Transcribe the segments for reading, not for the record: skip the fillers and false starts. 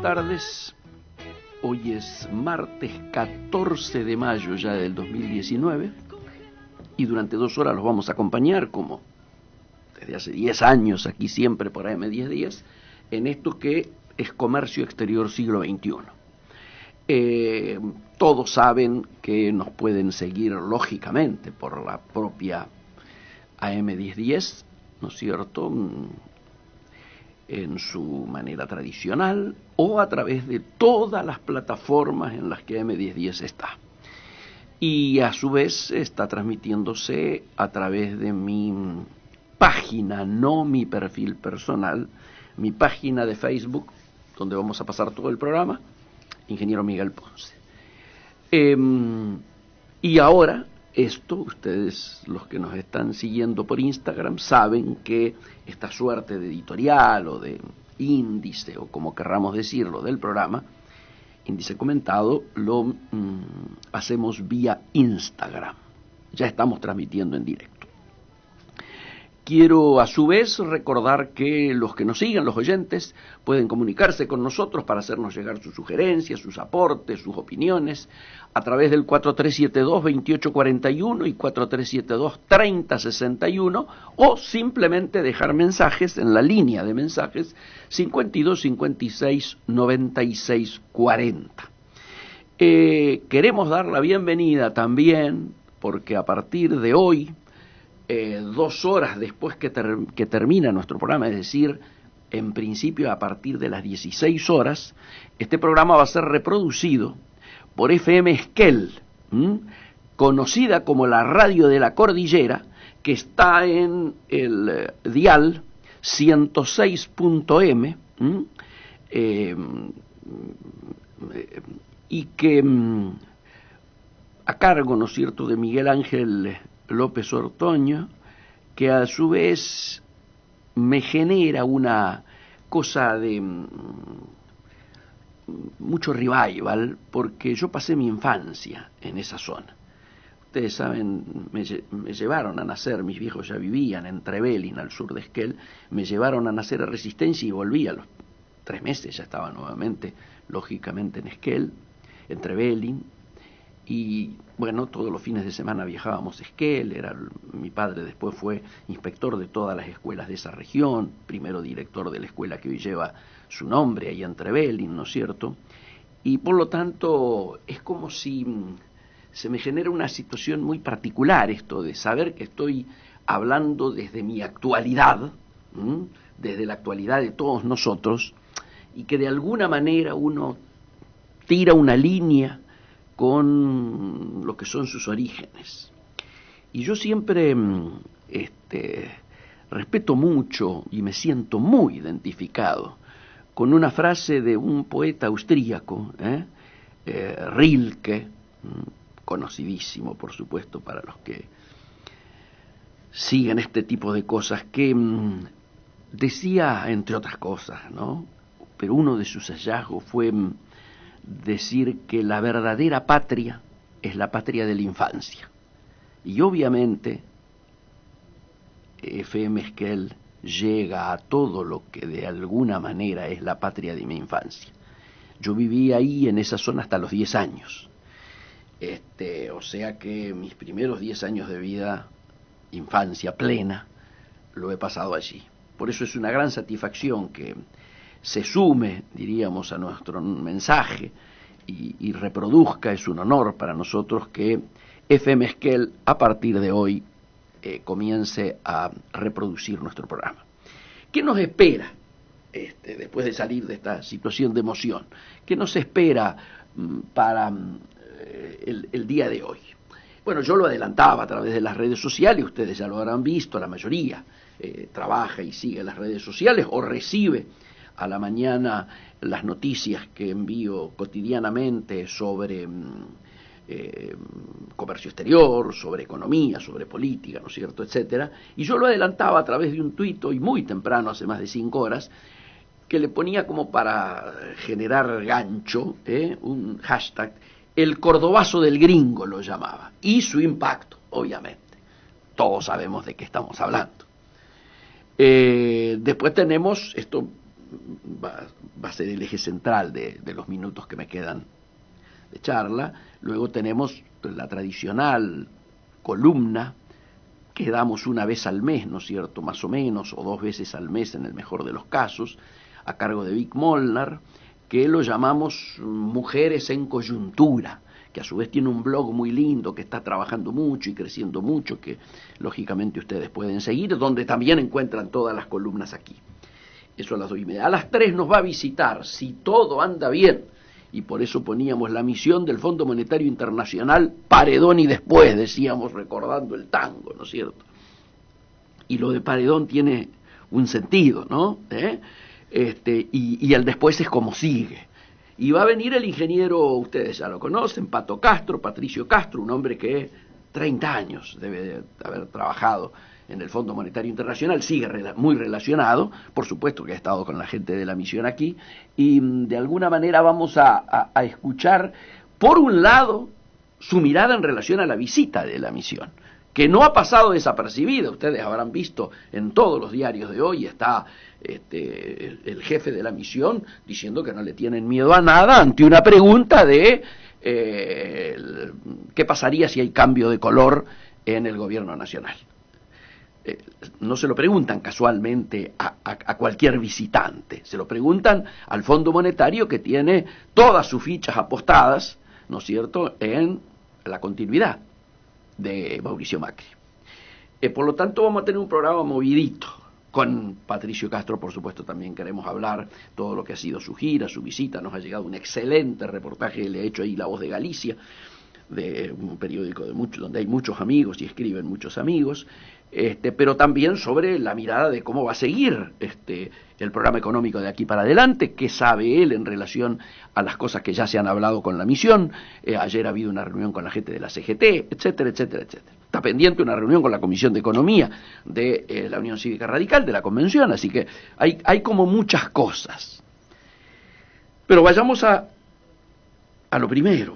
tardes. Hoy es martes 14 de mayo ya del 2019 y durante 2 horas los vamos a acompañar, como desde hace 10 años aquí siempre por AM1010, en esto que es Comercio Exterior Siglo XXI. Todos saben que nos pueden seguir lógicamente por la propia AM1010, ¿no es cierto?, en su manera tradicional o a través de todas las plataformas en las que AM1010 está. Y a su vez está transmitiéndose a través de mi página, no mi perfil personal, mi página de Facebook, donde vamos a pasar todo el programa, Ingeniero Miguel Ponce. Y ahora, esto, ustedes los que nos están siguiendo por Instagram saben que esta suerte de editorial o de índice, o como querramos decirlo, del programa, índice comentado, lo hacemos vía Instagram. Ya estamos transmitiendo en directo. Quiero a su vez recordar que los que nos siguen, los oyentes, pueden comunicarse con nosotros para hacernos llegar sus sugerencias, sus aportes, sus opiniones, a través del 4372-2841 y 4372-3061, o simplemente dejar mensajes en la línea de mensajes 5256-9640. Queremos dar la bienvenida también, porque a partir de hoy, 2 horas después que termina nuestro programa, es decir, en principio a partir de las 16 horas, este programa va a ser reproducido por FM Esquel, conocida como la radio de la cordillera, que está en el dial 106.m, y que a cargo, ¿no es cierto?, de Miguel Ángel López Ortoño, que a su vez me genera una cosa de mucho revival, porque yo pasé mi infancia en esa zona. Ustedes saben, me llevaron a nacer, mis viejos ya vivían en Trevelin, al sur de Esquel, me llevaron a nacer a Resistencia y volví a los 3 meses, ya estaba nuevamente, lógicamente, en Esquel, en Trevelin. Y bueno, todos los fines de semana viajábamos a Esquel. Mi padre después fue inspector de todas las escuelas de esa región, primero director de la escuela que hoy lleva su nombre, ahí en Trevelin, ¿no es cierto? Y por lo tanto es como si se me genera una situación muy particular esto de saber que estoy hablando desde mi actualidad, desde la actualidad de todos nosotros, y que de alguna manera uno tira una línea con lo que son sus orígenes. Y yo siempre respeto mucho y me siento muy identificado con una frase de un poeta austríaco, Rilke, conocidísimo por supuesto para los que siguen este tipo de cosas, que decía, entre otras cosas, ¿no?, pero uno de sus hallazgos fue decir que la verdadera patria es la patria de la infancia. Y obviamente FM Esquel llega a todo lo que de alguna manera es la patria de mi infancia. Yo viví ahí en esa zona hasta los 10 años. O sea que mis primeros 10 años de vida, infancia plena, lo he pasado allí. Por eso es una gran satisfacción que se sume, diríamos, a nuestro mensaje y reproduzca. Es un honor para nosotros que FM Esquel a partir de hoy comience a reproducir nuestro programa. ¿Qué nos espera después de salir de esta situación de emoción? ¿Qué nos espera para el día de hoy? Bueno, yo lo adelantaba a través de las redes sociales, ustedes ya lo habrán visto, la mayoría trabaja y sigue las redes sociales o recibe a la mañana las noticias que envío cotidianamente sobre comercio exterior, sobre economía, sobre política, ¿no es cierto?, etcétera. Y yo lo adelantaba a través de un tuit hoy muy temprano, hace más de 5 horas, que le ponía como para generar gancho, un hashtag, el cordobazo del gringo lo llamaba, y su impacto, obviamente. Todos sabemos de qué estamos hablando. Después tenemos, esto va a ser el eje central de los minutos que me quedan de charla. Luego tenemos la tradicional columna que damos una vez al mes, ¿no es cierto?, más o menos, o 2 veces al mes en el mejor de los casos, a cargo de Vic Molnar, que lo llamamos Mujeres en Coyuntura, que a su vez tiene un blog muy lindo, que está trabajando mucho y creciendo mucho, que lógicamente ustedes pueden seguir, donde también encuentran todas las columnas aquí. Eso a las 2:30. A las 3 nos va a visitar, si todo anda bien, y por eso poníamos la misión del Fondo Monetario Internacional, Paredón y después, decíamos, recordando el tango, ¿no es cierto? Y lo de Paredón tiene un sentido, ¿no? Y el después es como sigue. Y va a venir el ingeniero, ustedes ya lo conocen, Patricio Castro, un hombre que 30 años debe de haber trabajado en el Fondo Monetario Internacional, sigue muy relacionado, por supuesto que ha estado con la gente de la misión aquí, y de alguna manera vamos a escuchar, por un lado, su mirada en relación a la visita de la misión, que no ha pasado desapercibida. Ustedes habrán visto en todos los diarios de hoy, está el jefe de la misión diciendo que no le tienen miedo a nada ante una pregunta de qué pasaría si hay cambio de color en el gobierno nacional. No se lo preguntan casualmente a cualquier visitante, se lo preguntan al Fondo Monetario, que tiene todas sus fichas apostadas, ¿no es cierto?, en la continuidad de Mauricio Macri. Por lo tanto, vamos a tener un programa movidito. Con Patricio Castro, por supuesto, también queremos hablar todo lo que ha sido su gira, su visita. Nos ha llegado un excelente reportaje que le he hecho ahí La Voz de Galicia, de un periódico donde hay muchos amigos y escriben muchos amigos, pero también sobre la mirada de cómo va a seguir el programa económico de aquí para adelante, qué sabe él en relación a las cosas que ya se han hablado con la misión. Ayer ha habido una reunión con la gente de la CGT, etcétera, etcétera, etcétera. Está pendiente una reunión con la Comisión de Economía de la Unión Cívica Radical, de la Convención, así que hay como muchas cosas. Pero vayamos a lo primero,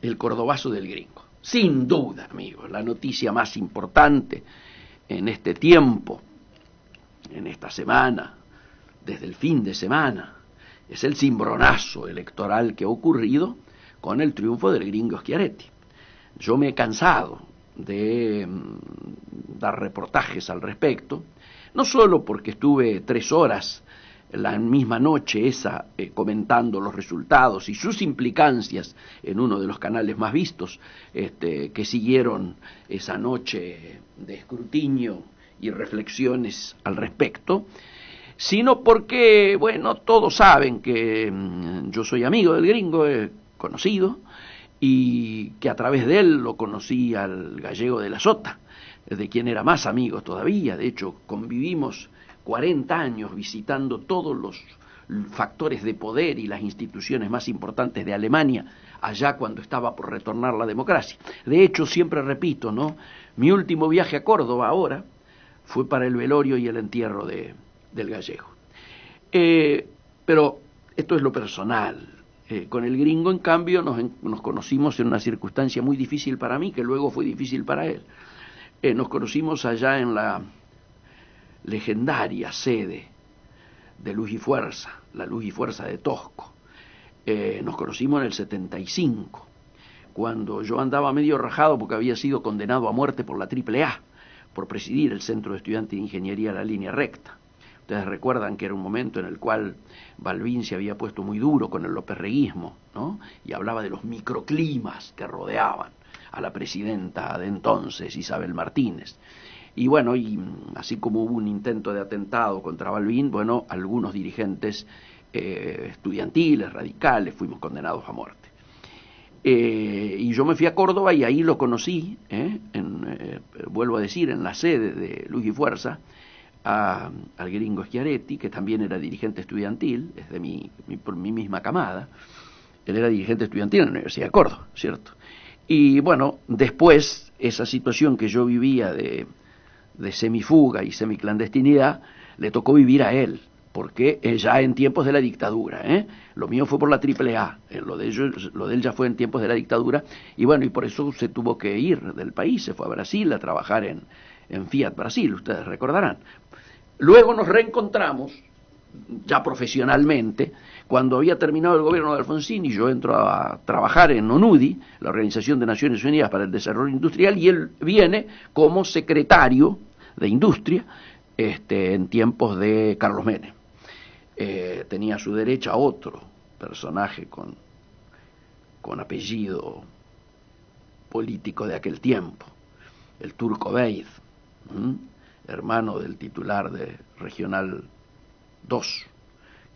el cordobazo del gringo. Sin duda, amigos, la noticia más importante en este tiempo, en esta semana, desde el fin de semana, es el cimbronazo electoral que ha ocurrido con el triunfo del gringo Schiaretti. Yo me he cansado de dar reportajes al respecto, no solo porque estuve 3 horas la misma noche esa comentando los resultados y sus implicancias en uno de los canales más vistos que siguieron esa noche de escrutinio y reflexiones al respecto, sino porque, bueno, todos saben que yo soy amigo del gringo, conocido, y que a través de él lo conocí al gallego de la Sota, de quien era más amigo todavía. De hecho, convivimos 40 años visitando todos los factores de poder y las instituciones más importantes de Alemania, allá cuando estaba por retornar la democracia. De hecho, siempre repito, ¿no?, mi último viaje a Córdoba ahora fue para el velorio y el entierro del gallego. Pero esto es lo personal. Con el gringo, en cambio, nos conocimos en una circunstancia muy difícil para mí, que luego fue difícil para él. Nos conocimos allá en la legendaria sede de Luz y Fuerza, la Luz y Fuerza de Tosco. Nos conocimos en el 75, cuando yo andaba medio rajado porque había sido condenado a muerte por la AAA, por presidir el Centro de Estudiantes de Ingeniería de la Línea Recta. Ustedes recuerdan que era un momento en el cual Balbín se había puesto muy duro con el lópezreguismo, ¿no?, y hablaba de los microclimas que rodeaban a la presidenta de entonces, Isabel Martínez. Y bueno, y así como hubo un intento de atentado contra Balbín, bueno, algunos dirigentes estudiantiles, radicales, fuimos condenados a muerte. Y yo me fui a Córdoba y ahí lo conocí, vuelvo a decir, en la sede de Luz y Fuerza, al gringo Schiaretti, que también era dirigente estudiantil, es de por mi misma camada. Él era dirigente estudiantil en la Universidad de Córdoba, ¿cierto? Y bueno, después, esa situación que yo vivía de semifuga y semiclandestinidad, le tocó vivir a él, porque ya en tiempos de la dictadura, lo mío fue por la AAA, lo de él ya fue en tiempos de la dictadura, y bueno, y por eso se tuvo que ir del país, se fue a Brasil a trabajar en Fiat Brasil, ustedes recordarán. Luego nos reencontramos ya profesionalmente, cuando había terminado el gobierno de Alfonsín y yo entro a trabajar en ONUDI, la Organización de Naciones Unidas para el Desarrollo Industrial, y él viene como secretario de Industria en tiempos de Carlos Menem. Tenía a su derecha otro personaje con apellido político de aquel tiempo, el Turco Beid, hermano del titular de Regional 2,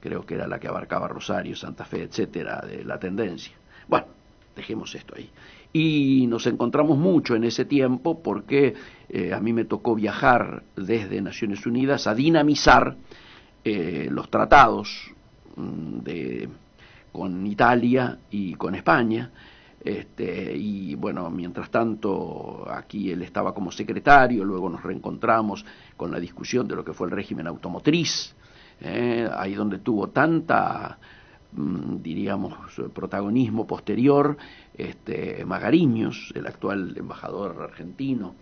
creo que era la que abarcaba Rosario, Santa Fe, etcétera, de la tendencia. Bueno, dejemos esto ahí. Y nos encontramos mucho en ese tiempo porque a mí me tocó viajar desde Naciones Unidas a dinamizar los tratados con Italia y con España. Y bueno, mientras tanto aquí él estaba como secretario, luego nos reencontramos con la discusión de lo que fue el régimen automotriz, ahí donde tuvo tanta, diríamos, protagonismo posterior, Magariños, el actual embajador argentino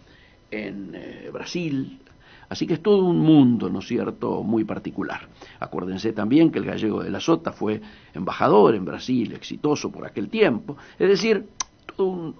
en Brasil. Así que es todo un mundo, ¿no es cierto?, muy particular. Acuérdense también que el gallego de la Sota fue embajador en Brasil, exitoso por aquel tiempo. Es decir, todo un...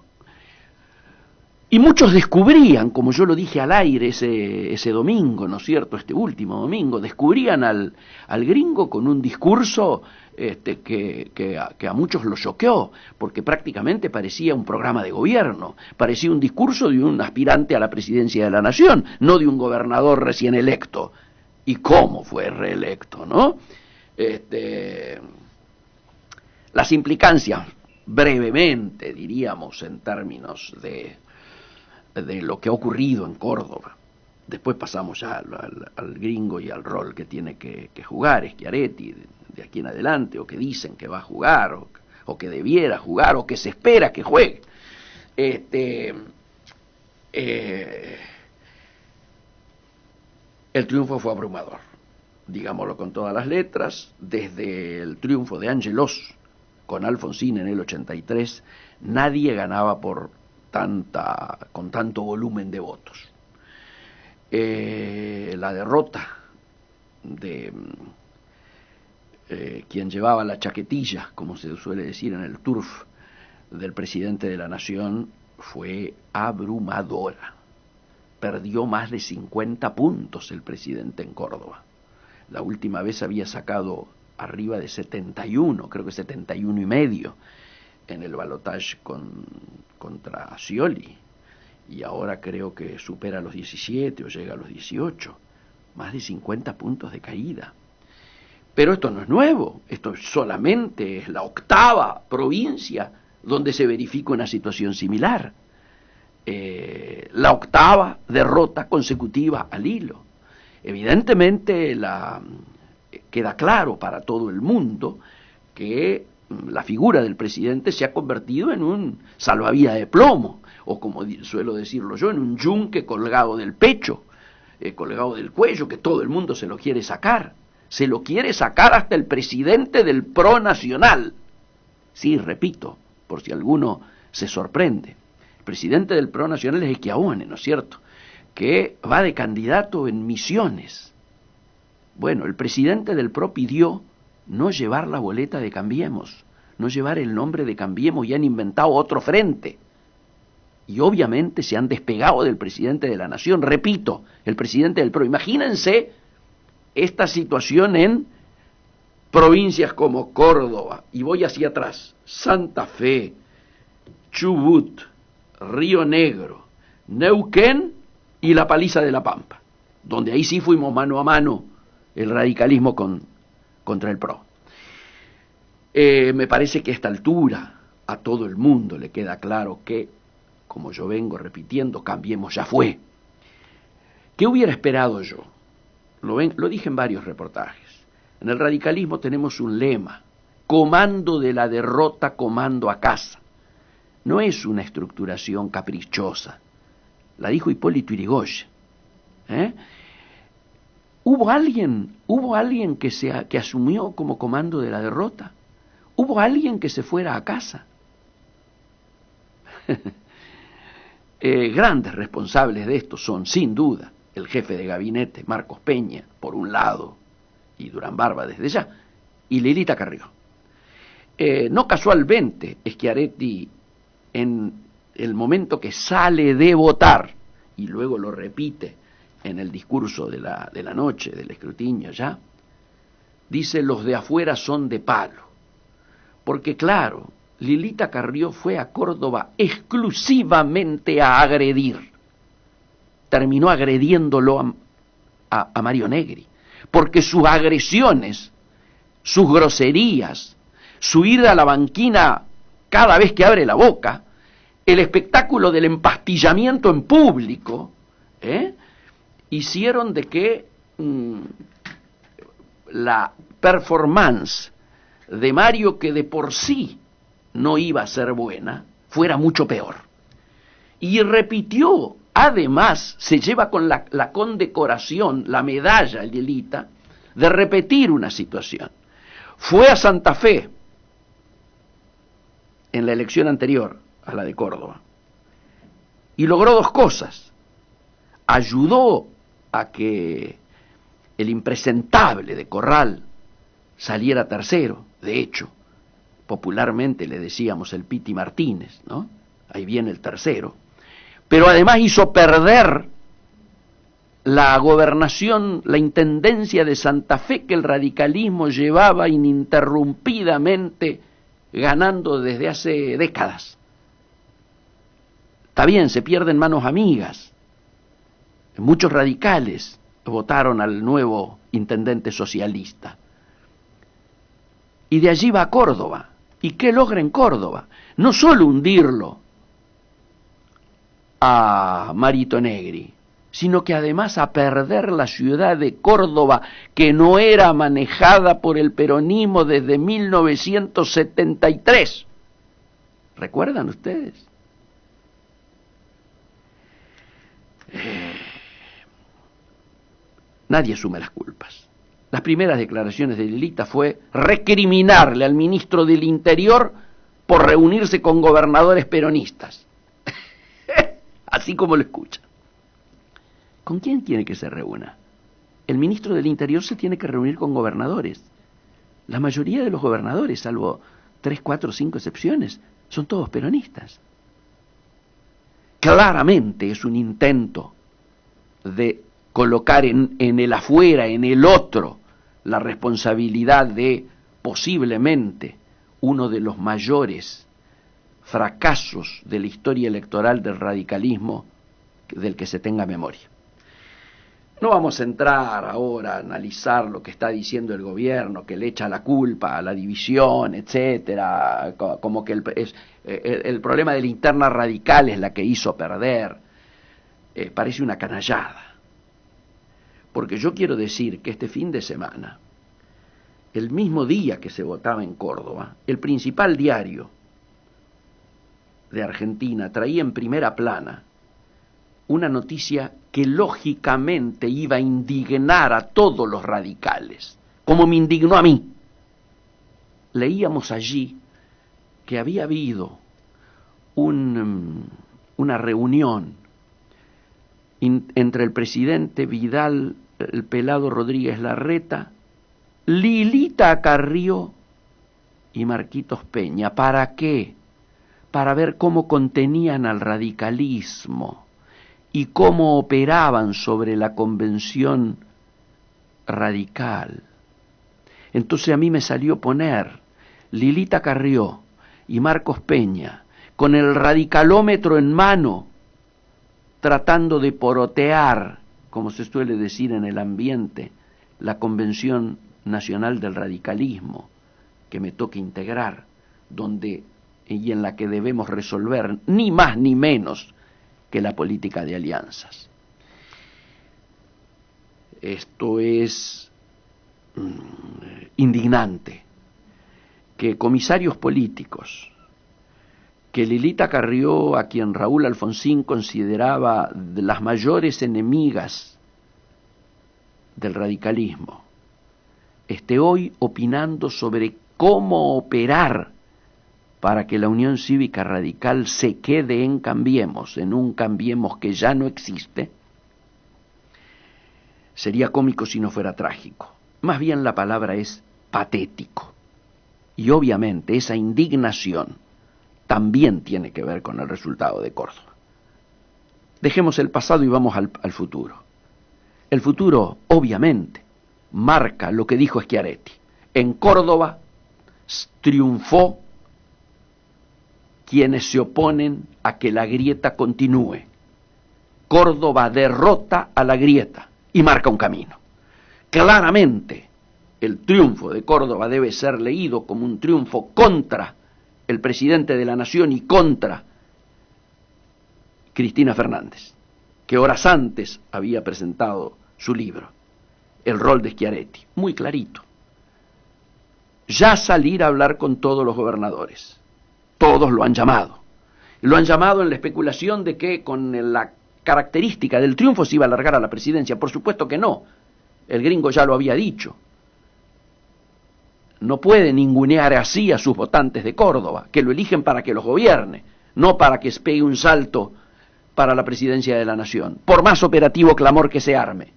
Y muchos descubrían, como yo lo dije al aire ese domingo, ¿no es cierto?, este último domingo, descubrían al gringo con un discurso que a muchos lo choqueó, porque prácticamente parecía un programa de gobierno, parecía un discurso de un aspirante a la presidencia de la nación, no de un gobernador recién electo. ¿Y cómo fue reelecto, no? Las implicancias, brevemente, diríamos, en términos de lo que ha ocurrido en Córdoba. Después pasamos ya al gringo y al rol que tiene que jugar Schiaretti de aquí en adelante, o que dicen que va a jugar, o que debiera jugar, o que se espera que juegue. El triunfo fue abrumador, digámoslo con todas las letras. Desde el triunfo de Angelos con Alfonsín en el 83, nadie ganaba con tanto volumen de votos. La derrota de quien llevaba la chaquetilla, como se suele decir en el turf, del presidente de la nación, fue abrumadora. Perdió más de 50 puntos el presidente en Córdoba. La última vez había sacado arriba de 71, creo que 71 y medio, en el balotaje contra Scioli, y ahora creo que supera los 17 o llega a los 18, más de 50 puntos de caída. Pero esto no es nuevo, esto solamente es la octava provincia donde se verifica una situación similar. La octava derrota consecutiva al hilo. Evidentemente queda claro para todo el mundo que la figura del presidente se ha convertido en un salvavidas de plomo, o como suelo decirlo yo, en un yunque colgado del pecho, colgado del cuello, que todo el mundo se lo quiere sacar. Se lo quiere sacar hasta el presidente del PRO Nacional. Sí, repito, por si alguno se sorprende. El presidente del PRO Nacional es Schiavone, ¿no es cierto?, que va de candidato en Misiones. Bueno, el presidente del PRO pidió no llevar la boleta de Cambiemos, no llevar el nombre de Cambiemos, y han inventado otro frente. Y obviamente se han despegado del presidente de la nación, repito, el presidente del PRO. Imagínense esta situación en provincias como Córdoba, y voy hacia atrás, Santa Fe, Chubut, Río Negro, Neuquén y La Paliza de la Pampa, donde ahí sí fuimos mano a mano el radicalismo contra el PRO. Me parece que a esta altura a todo el mundo le queda claro que, como yo vengo repitiendo, Cambiemos ya fue. ¿Qué hubiera esperado yo? Lo dije en varios reportajes. En el radicalismo tenemos un lema: comando de la derrota, comando a casa. No es una estructuración caprichosa. La dijo Hipólito Yrigoyen. ¿Hubo alguien que asumió como comando de la derrota? ¿Hubo alguien que se fuera a casa? Grandes responsables de esto son, sin duda, el jefe de gabinete, Marcos Peña, por un lado, y Durán Barba desde ya, y Lilita Carrió. No casualmente, Schiaretti, en el momento que sale de votar, y luego lo repite en el discurso de la noche, del escrutinio ya, dice: los de afuera son de palo. Porque claro, Lilita Carrió fue a Córdoba exclusivamente a agredir. Terminó agrediéndolo a Mario Negri, porque sus agresiones, sus groserías, su ida a la banquina cada vez que abre la boca, el espectáculo del empastillamiento en público, hicieron de que la performance de Mario, que de por sí no iba a ser buena, fuera mucho peor. Y repitió, además, se lleva con la condecoración, la medalla, Lilita, de repetir una situación. Fue a Santa Fe en la elección anterior a la de Córdoba y logró dos cosas. Ayudó a que el impresentable de Corral saliera tercero. De hecho, popularmente le decíamos el Piti Martínez, ¿no? Ahí viene el tercero. Pero además hizo perder la gobernación, la intendencia de Santa Fe, que el radicalismo llevaba ininterrumpidamente ganando desde hace décadas. Está bien, se pierden manos amigas. Muchos radicales votaron al nuevo intendente socialista. Y de allí va a Córdoba. ¿Y qué logra en Córdoba? No solo hundirlo a Marito Negri, sino que además a perder la ciudad de Córdoba, que no era manejada por el peronismo desde 1973. ¿Recuerdan ustedes? Nadie asume las culpas. Las primeras declaraciones de Lilita fue recriminarle al ministro del Interior por reunirse con gobernadores peronistas. Así como lo escuchan. ¿Con quién quiere que se reúna? El ministro del Interior se tiene que reunir con gobernadores. La mayoría de los gobernadores, salvo 3, 4, 5 excepciones, son todos peronistas. Claramente es un intento de colocar en el afuera, en el otro, la responsabilidad de posiblemente uno de los mayores fracasos de la historia electoral del radicalismo del que se tenga memoria. No vamos a entrar ahora a analizar lo que está diciendo el gobierno, que le echa la culpa a la división, etcétera, como que el problema de la interna radical es la que hizo perder. Parece una canallada. Porque yo quiero decir que este fin de semana, el mismo día que se votaba en Córdoba, el principal diario de Argentina traía en primera plana una noticia que lógicamente iba a indignar a todos los radicales, como me indignó a mí. Leíamos allí que había habido una reunión entre el presidente Vidal, el pelado Rodríguez Larreta, Lilita Carrió y Marquitos Peña. ¿Para qué? Para ver cómo contenían al radicalismo y cómo operaban sobre la convención radical. Entonces a mí me salió poner Lilita Carrió y Marcos Peña con el radicalómetro en mano, tratando de porotear, como se suele decir en el ambiente, la Convención Nacional del Radicalismo, que me toca integrar, donde y en la que debemos resolver ni más ni menos que la política de alianzas. Esto es indignante, que comisarios políticos, que Lilita Carrió, a quien Raúl Alfonsín consideraba de las mayores enemigas del radicalismo, esté hoy opinando sobre cómo operar para que la Unión Cívica Radical se quede en Cambiemos, en un Cambiemos que ya no existe, sería cómico si no fuera trágico. más bien la palabra es patético. Y obviamente esa indignación también tiene que ver con el resultado de Córdoba. Dejemos el pasado y vamos al futuro. El futuro, obviamente, marca lo que dijo Schiaretti. En Córdoba triunfó quienes se oponen a que la grieta continúe. Córdoba derrota a la grieta y marca un camino. Claramente, el triunfo de Córdoba debe ser leído como un triunfo contra el presidente de la Nación y contra Cristina Fernández, que horas antes había presentado su libro, El rol de Schiaretti, muy clarito. Ya salir a hablar con todos los gobernadores. Todos lo han llamado. Lo han llamado en la especulación de que con la característica del triunfo se iba a alargar a la presidencia. Por supuesto que no. El gringo ya lo había dicho. No puede ningunear así a sus votantes de Córdoba, que lo eligen para que los gobierne, no para que pegue un salto para la presidencia de la Nación. Por más operativo clamor que se arme,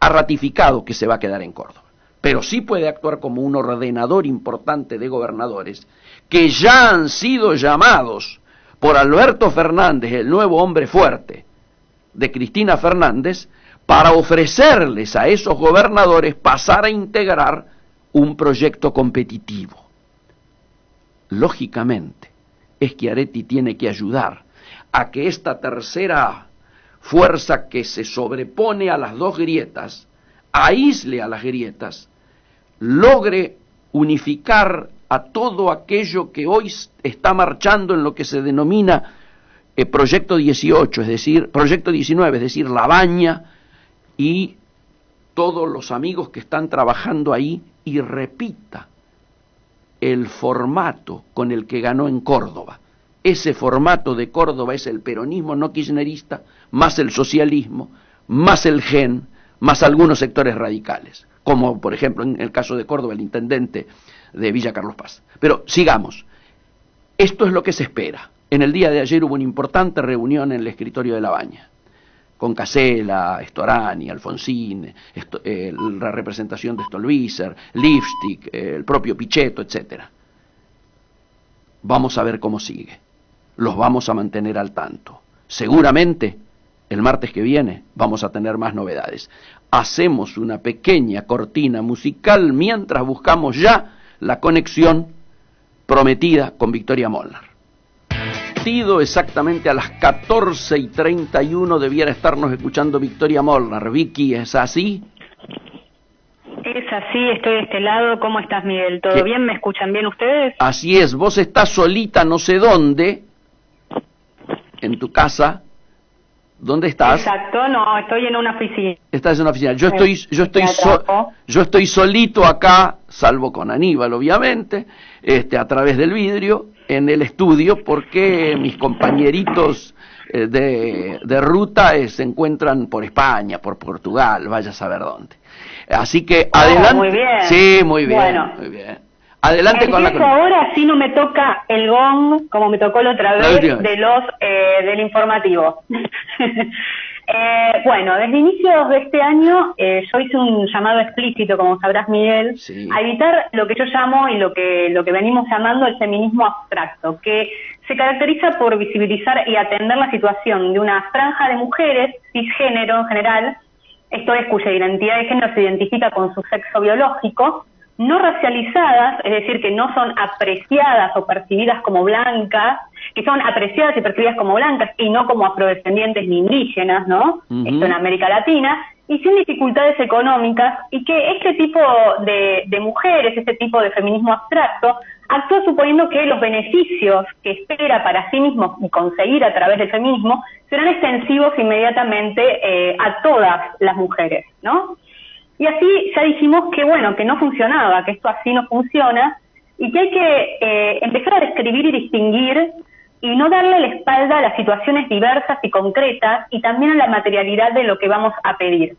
ha ratificado que se va a quedar en Córdoba. Pero sí puede actuar como un ordenador importante de gobernadores que ya han sido llamados por Alberto Fernández, el nuevo hombre fuerte de Cristina Fernández, para ofrecerles a esos gobernadores pasar a integrar un proyecto competitivo. Lógicamente, Schiaretti tiene que ayudar a que esta tercera fuerza que se sobrepone a las dos grietas, aísle a las grietas, logre unificar a todo aquello que hoy está marchando en lo que se denomina Proyecto 18, es decir, Proyecto 19, es decir, La Baña y todos los amigos que están trabajando ahí, y repita el formato con el que ganó en Córdoba. Ese formato de Córdoba es el peronismo no kirchnerista, más el socialismo, más el GEN, más algunos sectores radicales, como por ejemplo en el caso de Córdoba el intendente de Villa Carlos Paz. Pero sigamos. Esto es lo que se espera. En el día de ayer hubo una importante reunión en el escritorio de La Baña, con Casella, Storani, Alfonsín, la representación de Stolbizer, Lipstick, el propio Pichetto, etc. Vamos a ver cómo sigue. Los vamos a mantener al tanto. Seguramente el martes que viene vamos a tener más novedades. Hacemos una pequeña cortina musical mientras buscamos ya la conexión prometida con Victoria Molnar. Exactamente a las 14:31 debiera estarnos escuchando Victoria Molnar. Vicky, ¿es así? Es así, estoy de este lado. ¿Cómo estás, Miguel? ¿Todo bien? ¿Me escuchan bien ustedes? Así es, vos estás solita no sé dónde, en tu casa. ¿Dónde estás? Exacto, no, estoy en una oficina. Estás en una oficina. Yo estoy solito acá, salvo con Aníbal, obviamente, a través del vidrio, en el estudio, porque mis compañeritos de ruta se encuentran por España, por Portugal, vaya a saber dónde. Así que adelante. Muy bien. Sí, muy bien. Bueno. Muy bien. Adelante con la ahora, así no me toca el gong, como me tocó la otra vez, del informativo. Bueno, desde inicios de este año yo hice un llamado explícito, como sabrás, Miguel, sí, a evitar lo que yo llamo y lo que venimos llamando el feminismo abstracto, que se caracteriza por visibilizar y atender la situación de una franja de mujeres cisgénero en general, esto es, cuya identidad de género se identifica con su sexo biológico, no racializadas, es decir, que no son apreciadas o percibidas como blancas, que son apreciadas y percibidas como blancas y no como afrodescendientes ni indígenas, ¿no? Esto en América Latina, y sin dificultades económicas, y que este tipo de mujeres, este tipo de feminismo abstracto, actúa suponiendo que los beneficios que espera para sí mismos y conseguir a través del feminismo serán extensivos inmediatamente a todas las mujeres, ¿no? Y así ya dijimos que, bueno, que no funcionaba, que esto así no funciona, y que hay que empezar a describir y distinguir y no darle la espalda a las situaciones diversas y concretas y también a la materialidad de lo que vamos a pedir.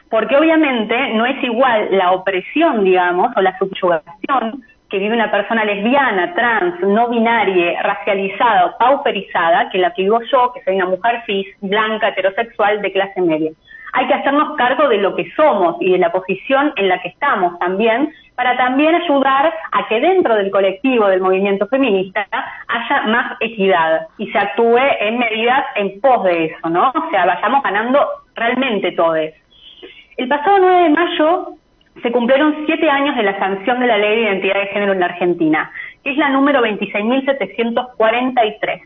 Porque obviamente no es igual la opresión, digamos, o la subyugación que vive una persona lesbiana, trans, no binaria, racializada o pauperizada, que la que vivo yo, que soy una mujer cis, blanca, heterosexual, de clase media. hay que hacernos cargo de lo que somos y de la posición en la que estamos también, para también ayudar a que dentro del colectivo del movimiento feminista haya más equidad y se actúe en medidas en pos de eso, ¿no? O sea, vayamos ganando realmente todos. El pasado 9 de mayo se cumplieron 7 años de la sanción de la Ley de Identidad de Género en la Argentina, que es la número 26.743.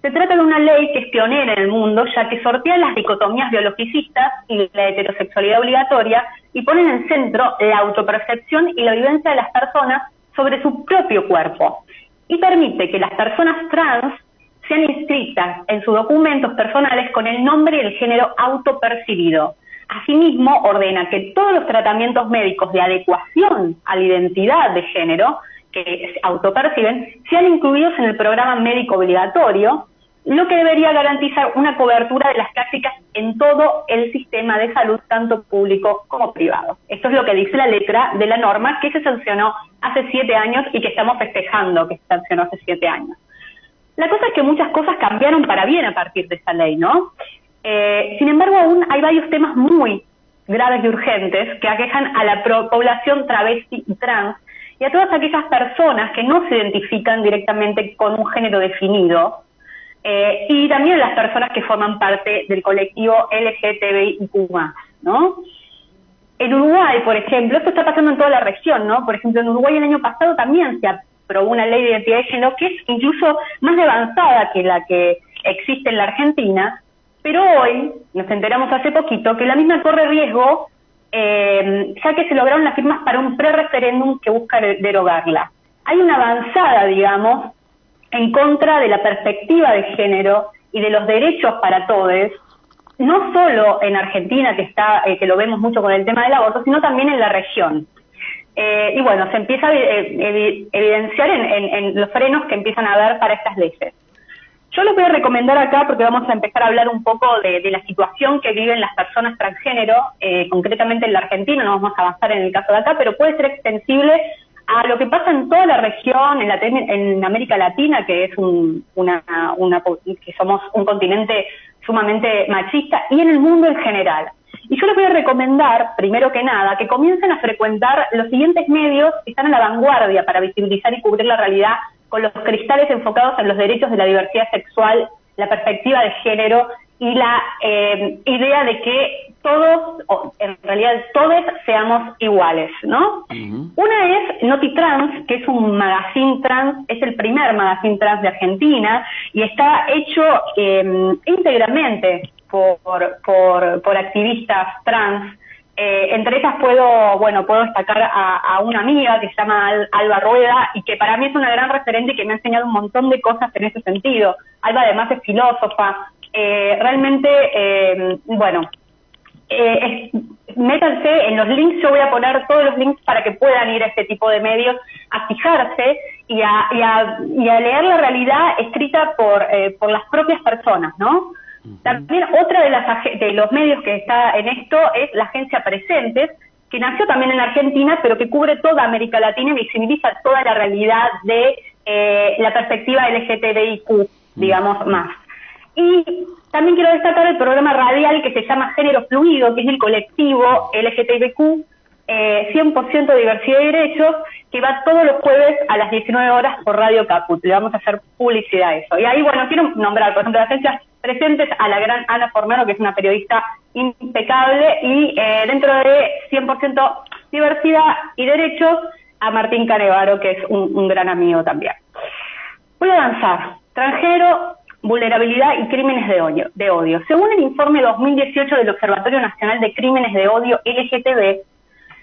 Se trata de una ley que es pionera en el mundo, ya que sortea las dicotomías biologicistas y la heterosexualidad obligatoria y pone en el centro la autopercepción y la vivencia de las personas sobre su propio cuerpo. Y permite que las personas trans sean inscritas en sus documentos personales con el nombre y el género autopercibido. Asimismo, ordena que todos los tratamientos médicos de adecuación a la identidad de género que se autoperciben sean incluidos en el programa médico obligatorio, lo que debería garantizar una cobertura de las prácticas en todo el sistema de salud, tanto público como privado. Esto es lo que dice la letra de la norma que se sancionó hace 7 años y que estamos festejando que se sancionó hace 7 años. La cosa es que muchas cosas cambiaron para bien a partir de esa ley, ¿no? Sin embargo, aún hay varios temas muy graves y urgentes que aquejan a la población travesti y trans, y a todas aquellas personas que no se identifican directamente con un género definido, y también a las personas que forman parte del colectivo LGTBIQ+, ¿no? En Uruguay, por ejemplo, esto está pasando en toda la región, ¿no? Por ejemplo, en Uruguay el año pasado también se aprobó una ley de identidad de género que es incluso más avanzada que la que existe en la Argentina, pero hoy nos enteramos hace poquito que la misma corre riesgo, ya que se lograron las firmas para un pre-referéndum que busca derogarla. Hay una avanzada, digamos, en contra de la perspectiva de género y de los derechos para todos, no solo en Argentina, que lo vemos mucho con el tema del aborto, sino también en la región. Y bueno, se empieza a evidenciar en los frenos que empiezan a haber para estas leyes. Yo les voy a recomendar acá, porque vamos a empezar a hablar un poco de la situación que viven las personas transgénero, concretamente en la Argentina, no vamos a avanzar en el caso de acá, pero puede ser extensible a lo que pasa en toda la región, en América Latina, que es que somos un continente sumamente machista, y en el mundo en general. Y yo les voy a recomendar, primero que nada, que comiencen a frecuentar los siguientes medios que están a la vanguardia para visibilizar y cubrir la realidad con los cristales enfocados en los derechos de la diversidad sexual, la perspectiva de género y la idea de que todos, o en realidad todos, seamos iguales, ¿no? Una es Notitrans, que es un magazine trans, es el primer magazine trans de Argentina y está hecho íntegramente por activistas trans. Entre ellas puedo destacar a una amiga que se llama Alba Rueda y que para mí es una gran referente y que me ha enseñado un montón de cosas en ese sentido. Alba además es filósofa. Métanse en los links, yo voy a poner todos los links para que puedan ir a este tipo de medios a fijarse y a leer la realidad escrita por las propias personas, ¿no? También otra de los medios que está en esto es la agencia Presentes, que nació también en Argentina, pero que cubre toda América Latina y visibiliza toda la realidad de la perspectiva LGTBIQ, digamos, más. Y también quiero destacar el programa radial que se llama Género Fluido, que es el colectivo LGTBIQ, 100% diversidad y derechos, que va todos los jueves a las 19 horas por Radio Caput. Le vamos a hacer publicidad a eso. Y ahí, bueno, quiero nombrar, por ejemplo, las agencias Presentes a la gran Ana Formero, que es una periodista impecable, y dentro de 100% diversidad y derechos, a Martín Canevaro, que es un gran amigo también. Voy a avanzar. Transgénero, vulnerabilidad y crímenes de odio. Según el informe 2018 del Observatorio Nacional de Crímenes de Odio LGTB,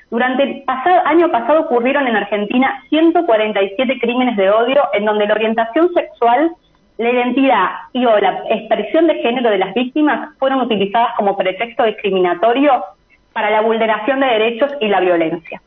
durante el año pasado ocurrieron en Argentina 147 crímenes de odio en donde la orientación sexual, la identidad y o la expresión de género de las víctimas fueron utilizadas como pretexto discriminatorio para la vulneración de derechos y la violencia.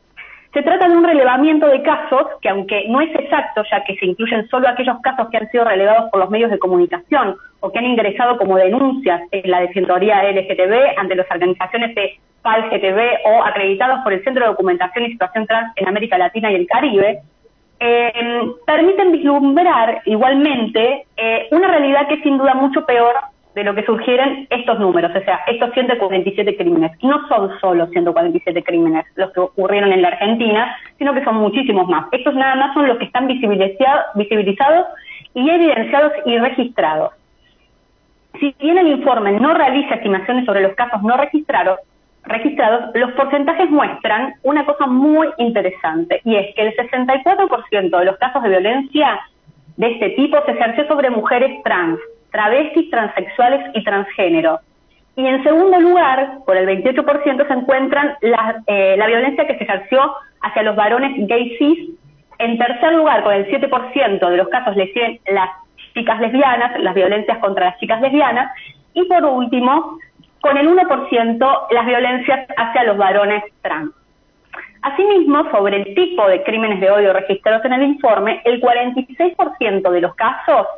Se trata de un relevamiento de casos que, aunque no es exacto, ya que se incluyen solo aquellos casos que han sido relevados por los medios de comunicación o que han ingresado como denuncias en la Defensoría LGTB ante las organizaciones de PALGTB o acreditados por el Centro de Documentación y Situación Trans en América Latina y el Caribe, permiten vislumbrar igualmente una realidad que es sin duda mucho peor de lo que sugieren estos números, o sea, estos 147 crímenes. Y no son solo 147 crímenes los que ocurrieron en la Argentina, sino que son muchísimos más. Estos nada más son los que están visibilizados y evidenciados y registrados. Si bien el informe no realiza estimaciones sobre los casos no registrados, los porcentajes muestran una cosa muy interesante, y es que el 64% de los casos de violencia de este tipo se ejerció sobre mujeres trans, travestis, transexuales y transgénero. Y en segundo lugar, por el 28%, se encuentran la violencia que se ejerció hacia los varones gay cis. En tercer lugar, con el 7% de los casos le siguen las chicas lesbianas, las violencias contra las chicas lesbianas. Y por último, con el 1%, las violencias hacia los varones trans. Asimismo, sobre el tipo de crímenes de odio registrados en el informe, el 46% de los casos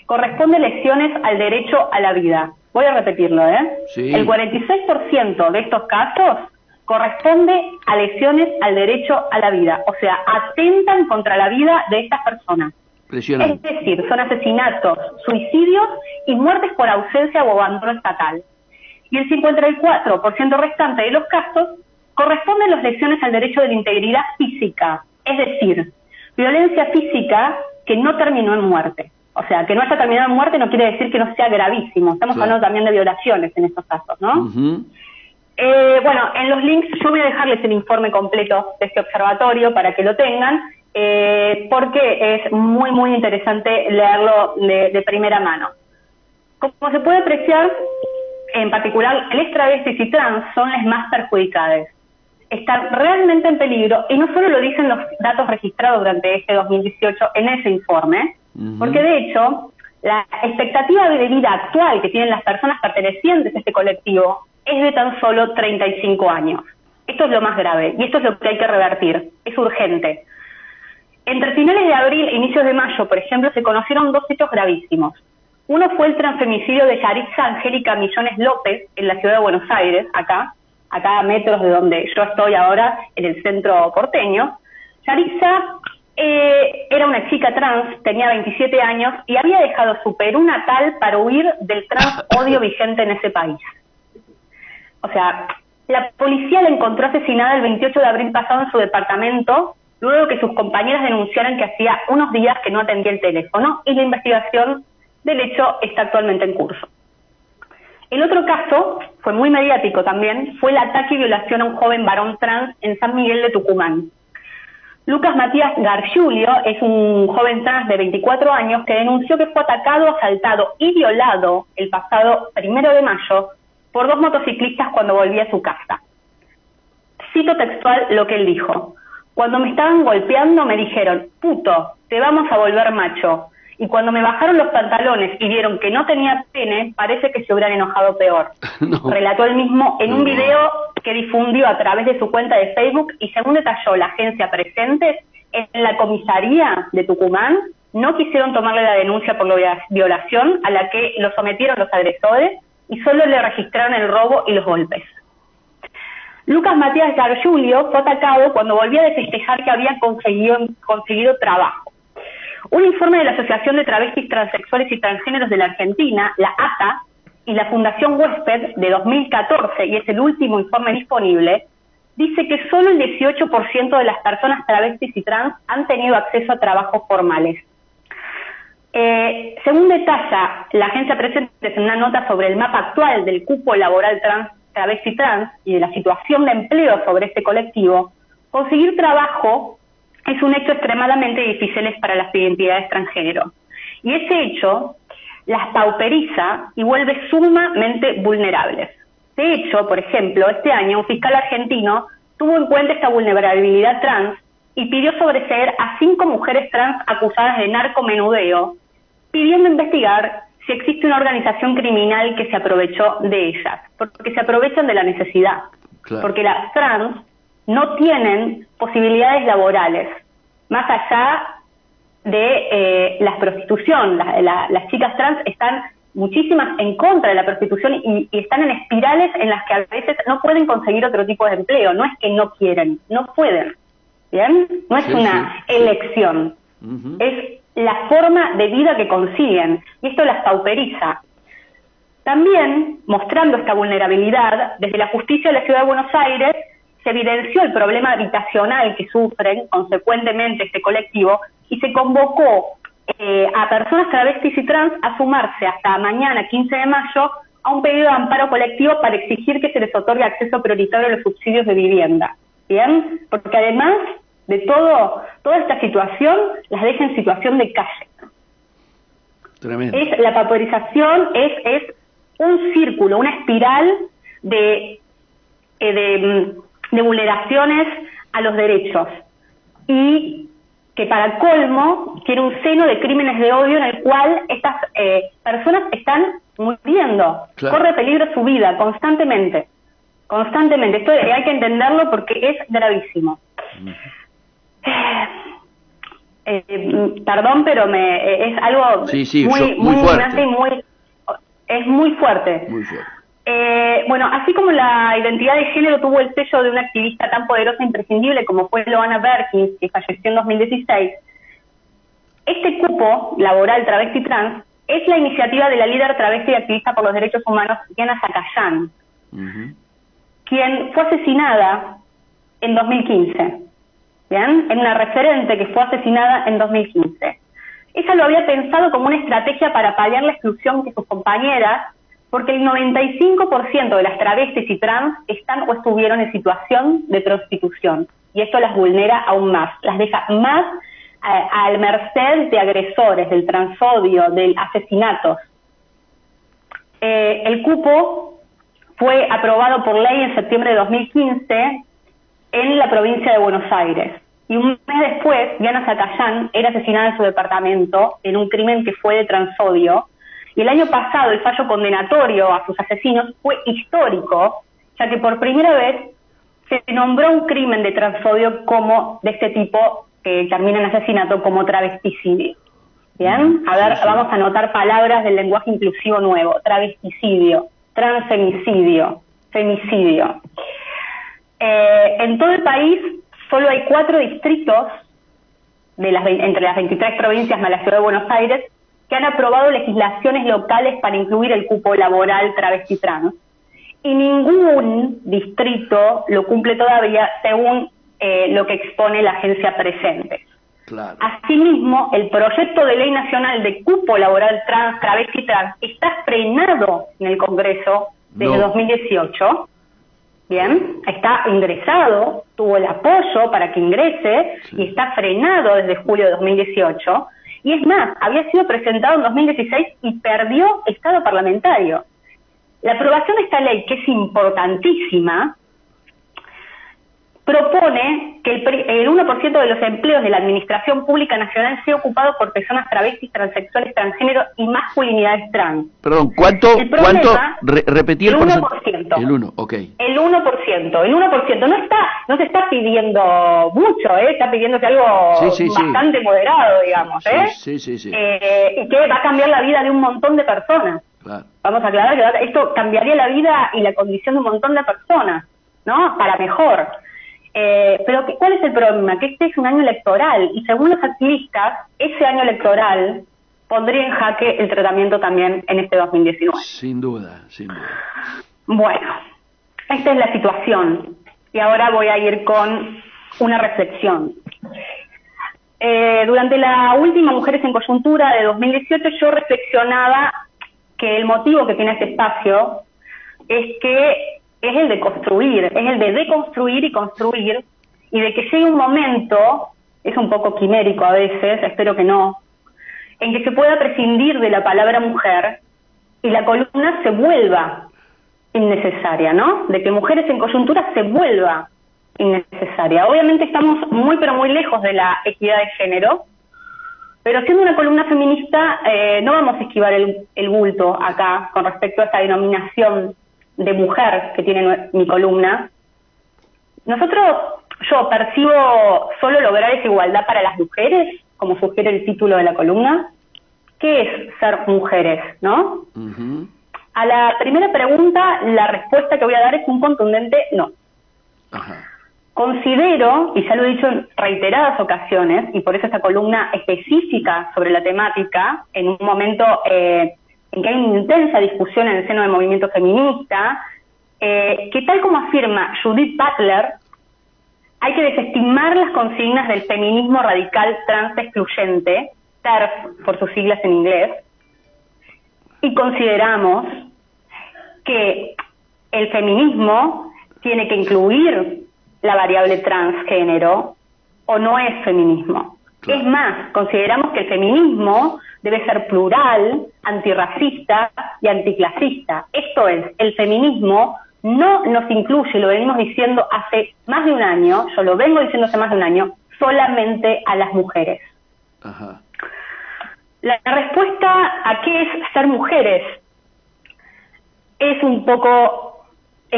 corresponde a lesiones al derecho a la vida. Voy a repetirlo, Sí. El 46% de estos casos corresponde a lesiones al derecho a la vida, o sea, atentan contra la vida de estas personas. Es decir, son asesinatos, suicidios y muertes por ausencia o abandono estatal. Y el 54% restante de los casos corresponden a las lesiones al derecho de la integridad física, es decir, violencia física que no terminó en muerte. O sea, que no haya terminado en muerte no quiere decir que no sea gravísimo. Estamos hablando también de violaciones en estos casos, ¿no? Bueno, en los links yo voy a dejarles el informe completo de este observatorio para que lo tengan, porque es muy, muy interesante leerlo de primera mano. Como se puede apreciar, en particular, les travestis y trans son las más perjudicadas. Están realmente en peligro, y no solo lo dicen los datos registrados durante este 2018 en ese informe, porque de hecho, la expectativa de vida actual que tienen las personas pertenecientes a este colectivo es de tan solo 35 años. Esto es lo más grave, y esto es lo que hay que revertir, es urgente. Entre finales de abril e inicios de mayo, por ejemplo, se conocieron dos hechos gravísimos. Uno fue el transfemicidio de Yaritza Angélica Millones López en la ciudad de Buenos Aires, acá a metros de donde yo estoy ahora, en el centro porteño. Yaritza era una chica trans, tenía 27 años y había dejado su Perú natal para huir del trans odio vigente en ese país. O sea, la policía la encontró asesinada el 28 de abril pasado en su departamento, luego que sus compañeras denunciaran que hacía unos días que no atendía el teléfono, y la investigación del hecho está actualmente en curso. El otro caso, fue muy mediático también, fue el ataque y violación a un joven varón trans en San Miguel de Tucumán. Lucas Matías Gargiulio es un joven trans de 24 años que denunció que fue atacado, asaltado y violado el pasado 1 de mayo por dos motociclistas cuando volvía a su casa. Cito textual lo que él dijo: "Cuando me estaban golpeando me dijeron, puto, te vamos a volver macho. Y cuando me bajaron los pantalones y vieron que no tenía pene, parece que se hubieran enojado peor". No. Relató él mismo en un video que difundió a través de su cuenta de Facebook, y según detalló la agencia Presentes, en la comisaría de Tucumán no quisieron tomarle la denuncia por la violación a la que lo sometieron los agresores y solo le registraron el robo y los golpes. Lucas Matías Gargiulio fue atacado cuando volvía de festejar que había conseguido trabajo. Un informe de la Asociación de Travestis, Transexuales y Transgéneros de la Argentina, la ATA, y la Fundación Huésped de 2014, y es el último informe disponible, dice que solo el 18% de las personas travestis y trans han tenido acceso a trabajos formales. Según detalla la agencia Presentes en una nota sobre el mapa actual del cupo laboral travesti trans y de la situación de empleo sobre este colectivo, conseguir trabajo es un hecho extremadamente difícil para las identidades transgénero. Y ese hecho las pauperiza y vuelve sumamente vulnerables. De hecho, por ejemplo, este año un fiscal argentino tuvo en cuenta esta vulnerabilidad trans y pidió sobreseer a 5 mujeres trans acusadas de narcomenudeo, pidiendo investigar si existe una organización criminal que se aprovechó de ellas, porque se aprovechan de la necesidad, claro. Porque las trans no tienen posibilidades laborales, más allá de la prostitución. Las chicas trans están muchísimas en contra de la prostitución y están en espirales en las que a veces no pueden conseguir otro tipo de empleo. No es que no quieren, no pueden, ¿bien? No es una elección, es la forma de vida que consiguen, y esto las pauperiza. También, mostrando esta vulnerabilidad, desde la justicia de la Ciudad de Buenos Aires se evidenció el problema habitacional que sufren consecuentemente este colectivo y se convocó a personas travestis y trans a sumarse hasta mañana, 15 de mayo, a un pedido de amparo colectivo para exigir que se les otorgue acceso prioritario a los subsidios de vivienda. ¿Bien? Porque además de toda esta situación las deja en situación de calle. Tremendo. La pauperización es un círculo, una espiral de vulneraciones a los derechos, y que para colmo tiene un seno de crímenes de odio en el cual estas personas están muriendo. Claro. Corre peligro su vida constantemente. Esto hay que entenderlo porque es gravísimo. Perdón, pero es algo muy fuerte. Es muy fuerte. Muy fuerte. Bueno, así como la identidad de género tuvo el sello de una activista tan poderosa e imprescindible como fue Loana Berkins, que falleció en 2016, este cupo laboral travesti trans es la iniciativa de la líder travesti y activista por los derechos humanos, Diana Zacayán, quien fue asesinada en 2015. ¿Bien? En una referente que fue asesinada en 2015. Ella lo había pensado como una estrategia para paliar la exclusión que sus compañeras, porque el 95% de las travestis y trans están o estuvieron en situación de prostitución, y esto las vulnera aún más, las deja más al merced de agresores, del transodio, del asesinatos. El cupo fue aprobado por ley en septiembre de 2015 en la provincia de Buenos Aires. Y un mes después, Diana Zacayán era asesinada en su departamento en un crimen que fue de transodio. Y el año pasado el fallo condenatorio a sus asesinos fue histórico, ya que por primera vez se nombró un crimen de transodio como de este tipo que termina en asesinato como travesticidio. ¿Bien? A ver, vamos a anotar palabras del lenguaje inclusivo nuevo: travesticidio, transfemicidio, femicidio. En todo el país solo hay 4 distritos entre las 23 provincias más la Ciudad de Buenos Aires que han aprobado legislaciones locales para incluir el cupo laboral travesti trans, y ningún distrito lo cumple todavía según lo que expone la agencia Presentes. Claro. Asimismo, el proyecto de ley nacional de cupo laboral trans, travesti trans está frenado en el Congreso desde 2018. Bien, está ingresado, tuvo el apoyo para que ingrese, y está frenado desde julio de 2018. Y es más, había sido presentado en 2016 y perdió estado parlamentario. La aprobación de esta ley, que es importantísima, propone que el 1% de los empleos de la Administración Pública Nacional sea ocupado por personas travestis, transexuales, transgénero y masculinidades trans. Perdón, ¿cuánto? Repetí el 1%. El 1, ok. El 1%. No se está pidiendo mucho, está pidiéndose algo bastante moderado, digamos, Sí. Y que va a cambiar la vida de un montón de personas. Claro. Vamos a aclarar que esto cambiaría la vida y la condición de un montón de personas, ¿no? Para mejor. Pero ¿cuál es el problema? Que este es un año electoral, y según los activistas, ese año electoral pondría en jaque el tratamiento también en este 2019. Sin duda. Bueno, esta es la situación, y ahora voy a ir con una reflexión. Durante la última Mujeres en Coyuntura de 2018, yo reflexionaba que el motivo que tiene este espacio es el de construir, es el de deconstruir y construir, y de que llegue un momento, es un poco quimérico a veces, espero que no, en que se pueda prescindir de la palabra mujer y la columna se vuelva innecesaria, ¿no? De que Mujeres en Coyuntura se vuelva innecesaria. Obviamente estamos muy pero muy lejos de la equidad de género, pero siendo una columna feminista no vamos a esquivar el bulto acá con respecto a esta denominación de mujer que tiene mi columna. Yo percibo solo lograr esa igualdad para las mujeres, como sugiere el título de la columna. ¿Qué es ser mujeres, no? A la primera pregunta, la respuesta que voy a dar es un contundente no. Considero, y ya lo he dicho en reiteradas ocasiones, y por eso esta columna específica sobre la temática, en un momento en que hay una intensa discusión en el seno del movimiento feminista, que tal como afirma Judith Butler, hay que desestimar las consignas del feminismo radical trans excluyente, TERF por sus siglas en inglés, y consideramos que el feminismo tiene que incluir la variable transgénero o no es feminismo. Claro. Es más, consideramos que el feminismo debe ser plural, antirracista y anticlasista. Esto es, el feminismo no nos incluye, lo venimos diciendo hace más de un año, yo lo vengo diciendo hace más de un año, solamente a las mujeres. Ajá. La respuesta a qué es ser mujeres es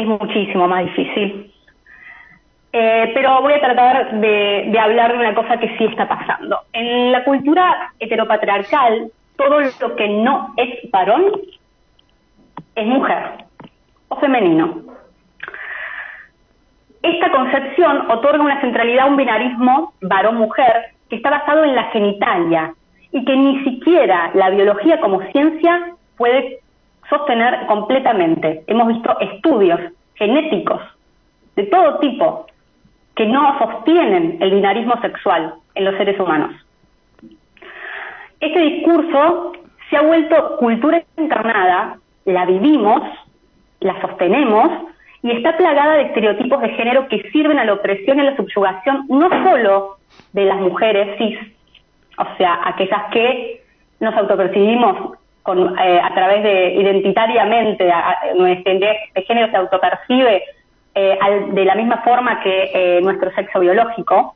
muchísimo más difícil. Pero voy a tratar de hablar de una cosa que sí está pasando. En la cultura heteropatriarcal, todo lo que no es varón es mujer o femenino. Esta concepción otorga una centralidad a un binarismo varón-mujer que está basado en la genitalia y que ni siquiera la biología como ciencia puede sostener completamente. Hemos visto estudios genéticos de todo tipo que no sostienen el binarismo sexual en los seres humanos. Este discurso se ha vuelto cultura encarnada, la vivimos, la sostenemos y está plagada de estereotipos de género que sirven a la opresión y a la subyugación no solo de las mujeres cis, o sea, aquellas que nos autopercibimos a través de identitariamente, nuestra identidad de género se autopercibe de la misma forma que nuestro sexo biológico,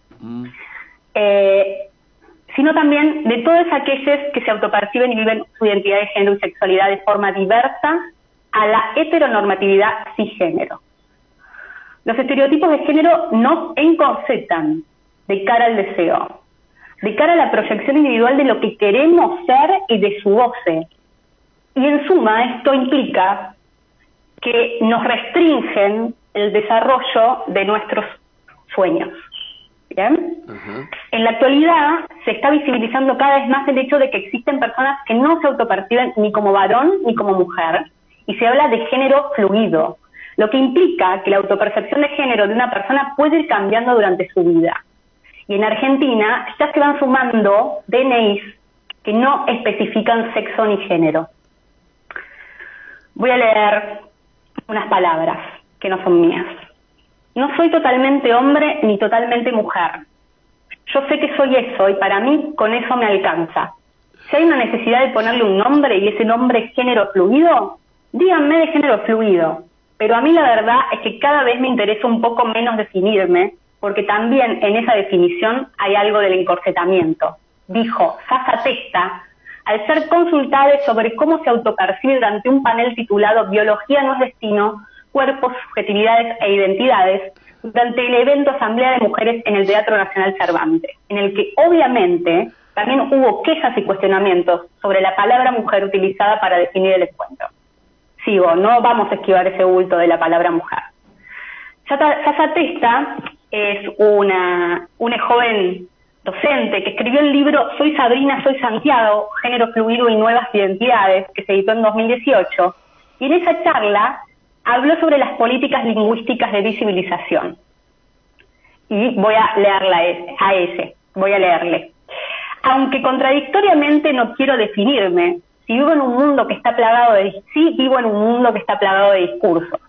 sino también de todas aquellas que se autoperciben y viven su identidad de género y sexualidad de forma diversa a la heteronormatividad cisgénero. Los estereotipos de género nos encorsetan de cara al deseo, de cara a la proyección individual de lo que queremos ser y de su goce. Y en suma, esto implica que nos restringen el desarrollo de nuestros sueños. ¿Bien? Uh-huh. En la actualidad se está visibilizando cada vez más el hecho de que existen personas que no se autoperciben ni como varón ni como mujer, y se habla de género fluido, lo que implica que la autopercepción de género de una persona puede ir cambiando durante su vida. Y en Argentina ya se van sumando DNIs que no especifican sexo ni género. Voy a leer unas palabras que no son mías. No soy totalmente hombre ni totalmente mujer. Yo sé que soy eso y para mí con eso me alcanza. Si hay una necesidad de ponerle un nombre y ese nombre es género fluido, díganme de género fluido. Pero a mí la verdad es que cada vez me interesa un poco menos definirme, porque también en esa definición hay algo del encorsetamiento, dijo Sasa Testa, al ser consultada sobre cómo se autopercibe durante un panel titulado Biología no es destino, cuerpos, subjetividades e identidades, durante el evento Asamblea de Mujeres en el Teatro Nacional Cervantes, en el que obviamente también hubo quejas y cuestionamientos sobre la palabra mujer utilizada para definir el encuentro. Sigo, no vamos a esquivar ese bulto de la palabra mujer. Sasa Testa es una joven docente que escribió el libro Soy Sabrina, soy Santiago, género fluido y nuevas identidades, que se editó en 2018, y en esa charla habló sobre las políticas lingüísticas de visibilización. Y voy a leerle. Aunque contradictoriamente no quiero definirme, vivo en un mundo que está plagado de discursos.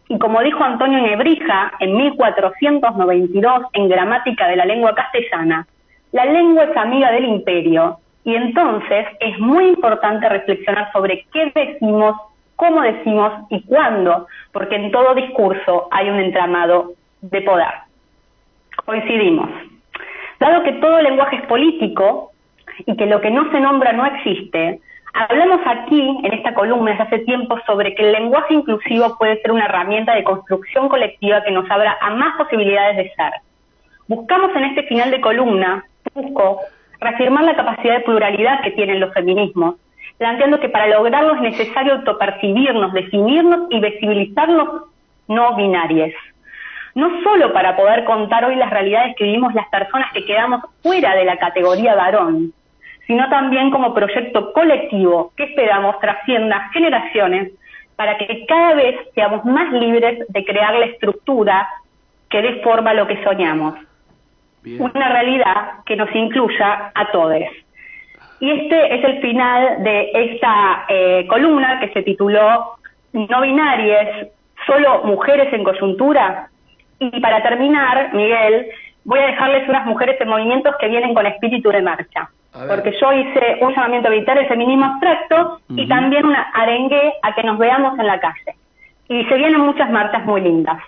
Y como dijo Antonio Nebrija en 1492 en Gramática de la Lengua Castellana, la lengua es amiga del imperio, y entonces es muy importante reflexionar sobre qué decimos, cómo decimos y cuándo, porque en todo discurso hay un entramado de poder. Coincidimos. Dado que todo lenguaje es político y que lo que no se nombra no existe, hablamos aquí, en esta columna, desde hace tiempo, sobre que el lenguaje inclusivo puede ser una herramienta de construcción colectiva que nos abra a más posibilidades de ser. Buscamos en este final de columna, reafirmar la capacidad de pluralidad que tienen los feminismos, planteando que para lograrlo es necesario autopercibirnos, definirnos y visibilizarnos no binarias. No solo para poder contar hoy las realidades que vivimos las personas que quedamos fuera de la categoría varón, sino también como proyecto colectivo que esperamos trascienda generaciones para que cada vez seamos más libres de crear la estructura que dé forma a lo que soñamos. Bien. Una realidad que nos incluya a todos. Y este es el final de esta columna que se tituló No binarias, solo mujeres en coyuntura. Y para terminar, Miguel, voy a dejarles unas mujeres en movimientos que vienen con espíritu de marcha. Porque yo hice un llamamiento a evitar el feminismo abstracto y también una arengué a que nos veamos en la calle. Y se vienen muchas marchas muy lindas.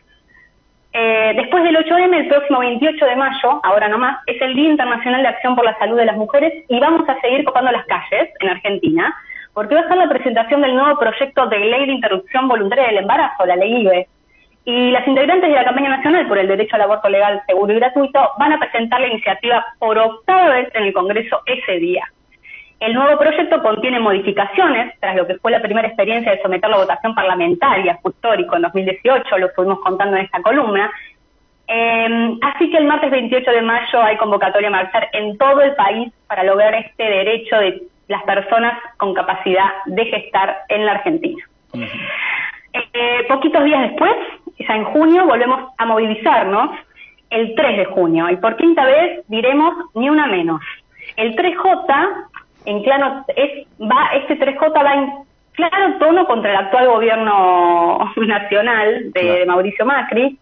Después del 8M, el próximo 28 de mayo, ahora nomás, es el Día Internacional de Acción por la Salud de las Mujeres y vamos a seguir copando las calles en Argentina, porque va a ser la presentación del nuevo proyecto de ley de interrupción voluntaria del embarazo, la ley IVE. Y las integrantes de la campaña nacional por el derecho al aborto legal, seguro y gratuito van a presentar la iniciativa por 8ª vez en el Congreso ese día. El nuevo proyecto contiene modificaciones, tras lo que fue la primera experiencia de someterlo a votación parlamentaria, fue histórico en 2018, lo estuvimos contando en esta columna. Así que el martes 28 de mayo hay convocatoria a marchar en todo el país para lograr este derecho de las personas con capacidad de gestar en la Argentina. Poquitos días después, ya en junio, volvemos a movilizarnos el 3 de junio y por 5ª vez diremos ni una menos. El 3J, este 3J va en claro tono contra el actual gobierno nacional de Mauricio Macri.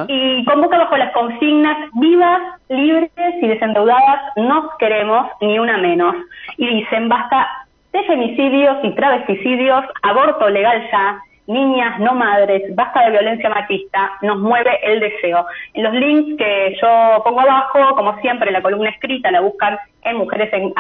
Y convoca bajo las consignas vivas, libres y desendeudadas, nos queremos ni una menos. Y dicen basta de femicidios y travesticidios, aborto legal ya, niñas, no madres, basta de violencia machista, nos mueve el deseo. En los links que yo pongo abajo, como siempre, la columna escrita la buscan en mujeres en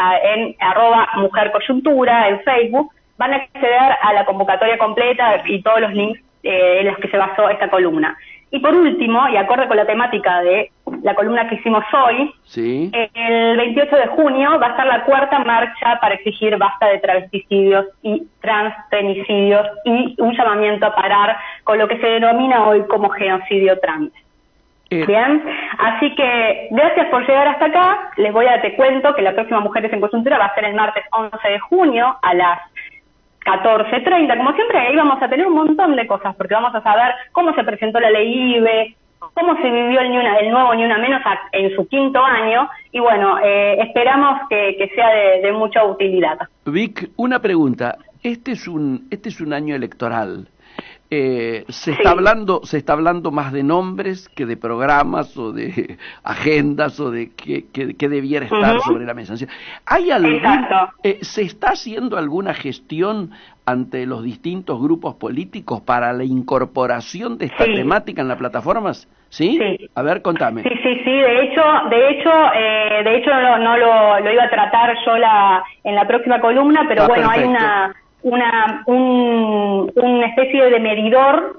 @mujercoyuntura, en Facebook, van a acceder a la convocatoria completa y todos los links en los que se basó esta columna. Y por último, y acorde con la temática de la columna que hicimos hoy, el 28 de junio va a estar la 4ª marcha para exigir basta de travesticidios y transfemicidios y un llamamiento a parar con lo que se denomina hoy como genocidio trans. Bien, así que gracias por llegar hasta acá. Te cuento que la próxima Mujeres en Coyuntura va a ser el martes 11 de junio a las 14:30, como siempre ahí vamos a tener un montón de cosas, porque vamos a saber cómo se presentó la ley IVE, cómo se vivió el nuevo Ni Una Menos en su 5º año, y bueno, esperamos que sea de mucha utilidad. Vic, una pregunta, este es un año electoral. Se está hablando más de nombres que de programas o de agendas o de qué debiera estar sobre la mesa. ¿Hay se está haciendo alguna gestión ante los distintos grupos políticos para la incorporación de esta temática en las plataformas? ¿Sí? A ver, contame. Sí. De hecho no lo iba a tratar yo en la próxima columna, pero bueno, perfecto. Hay una especie de medidor,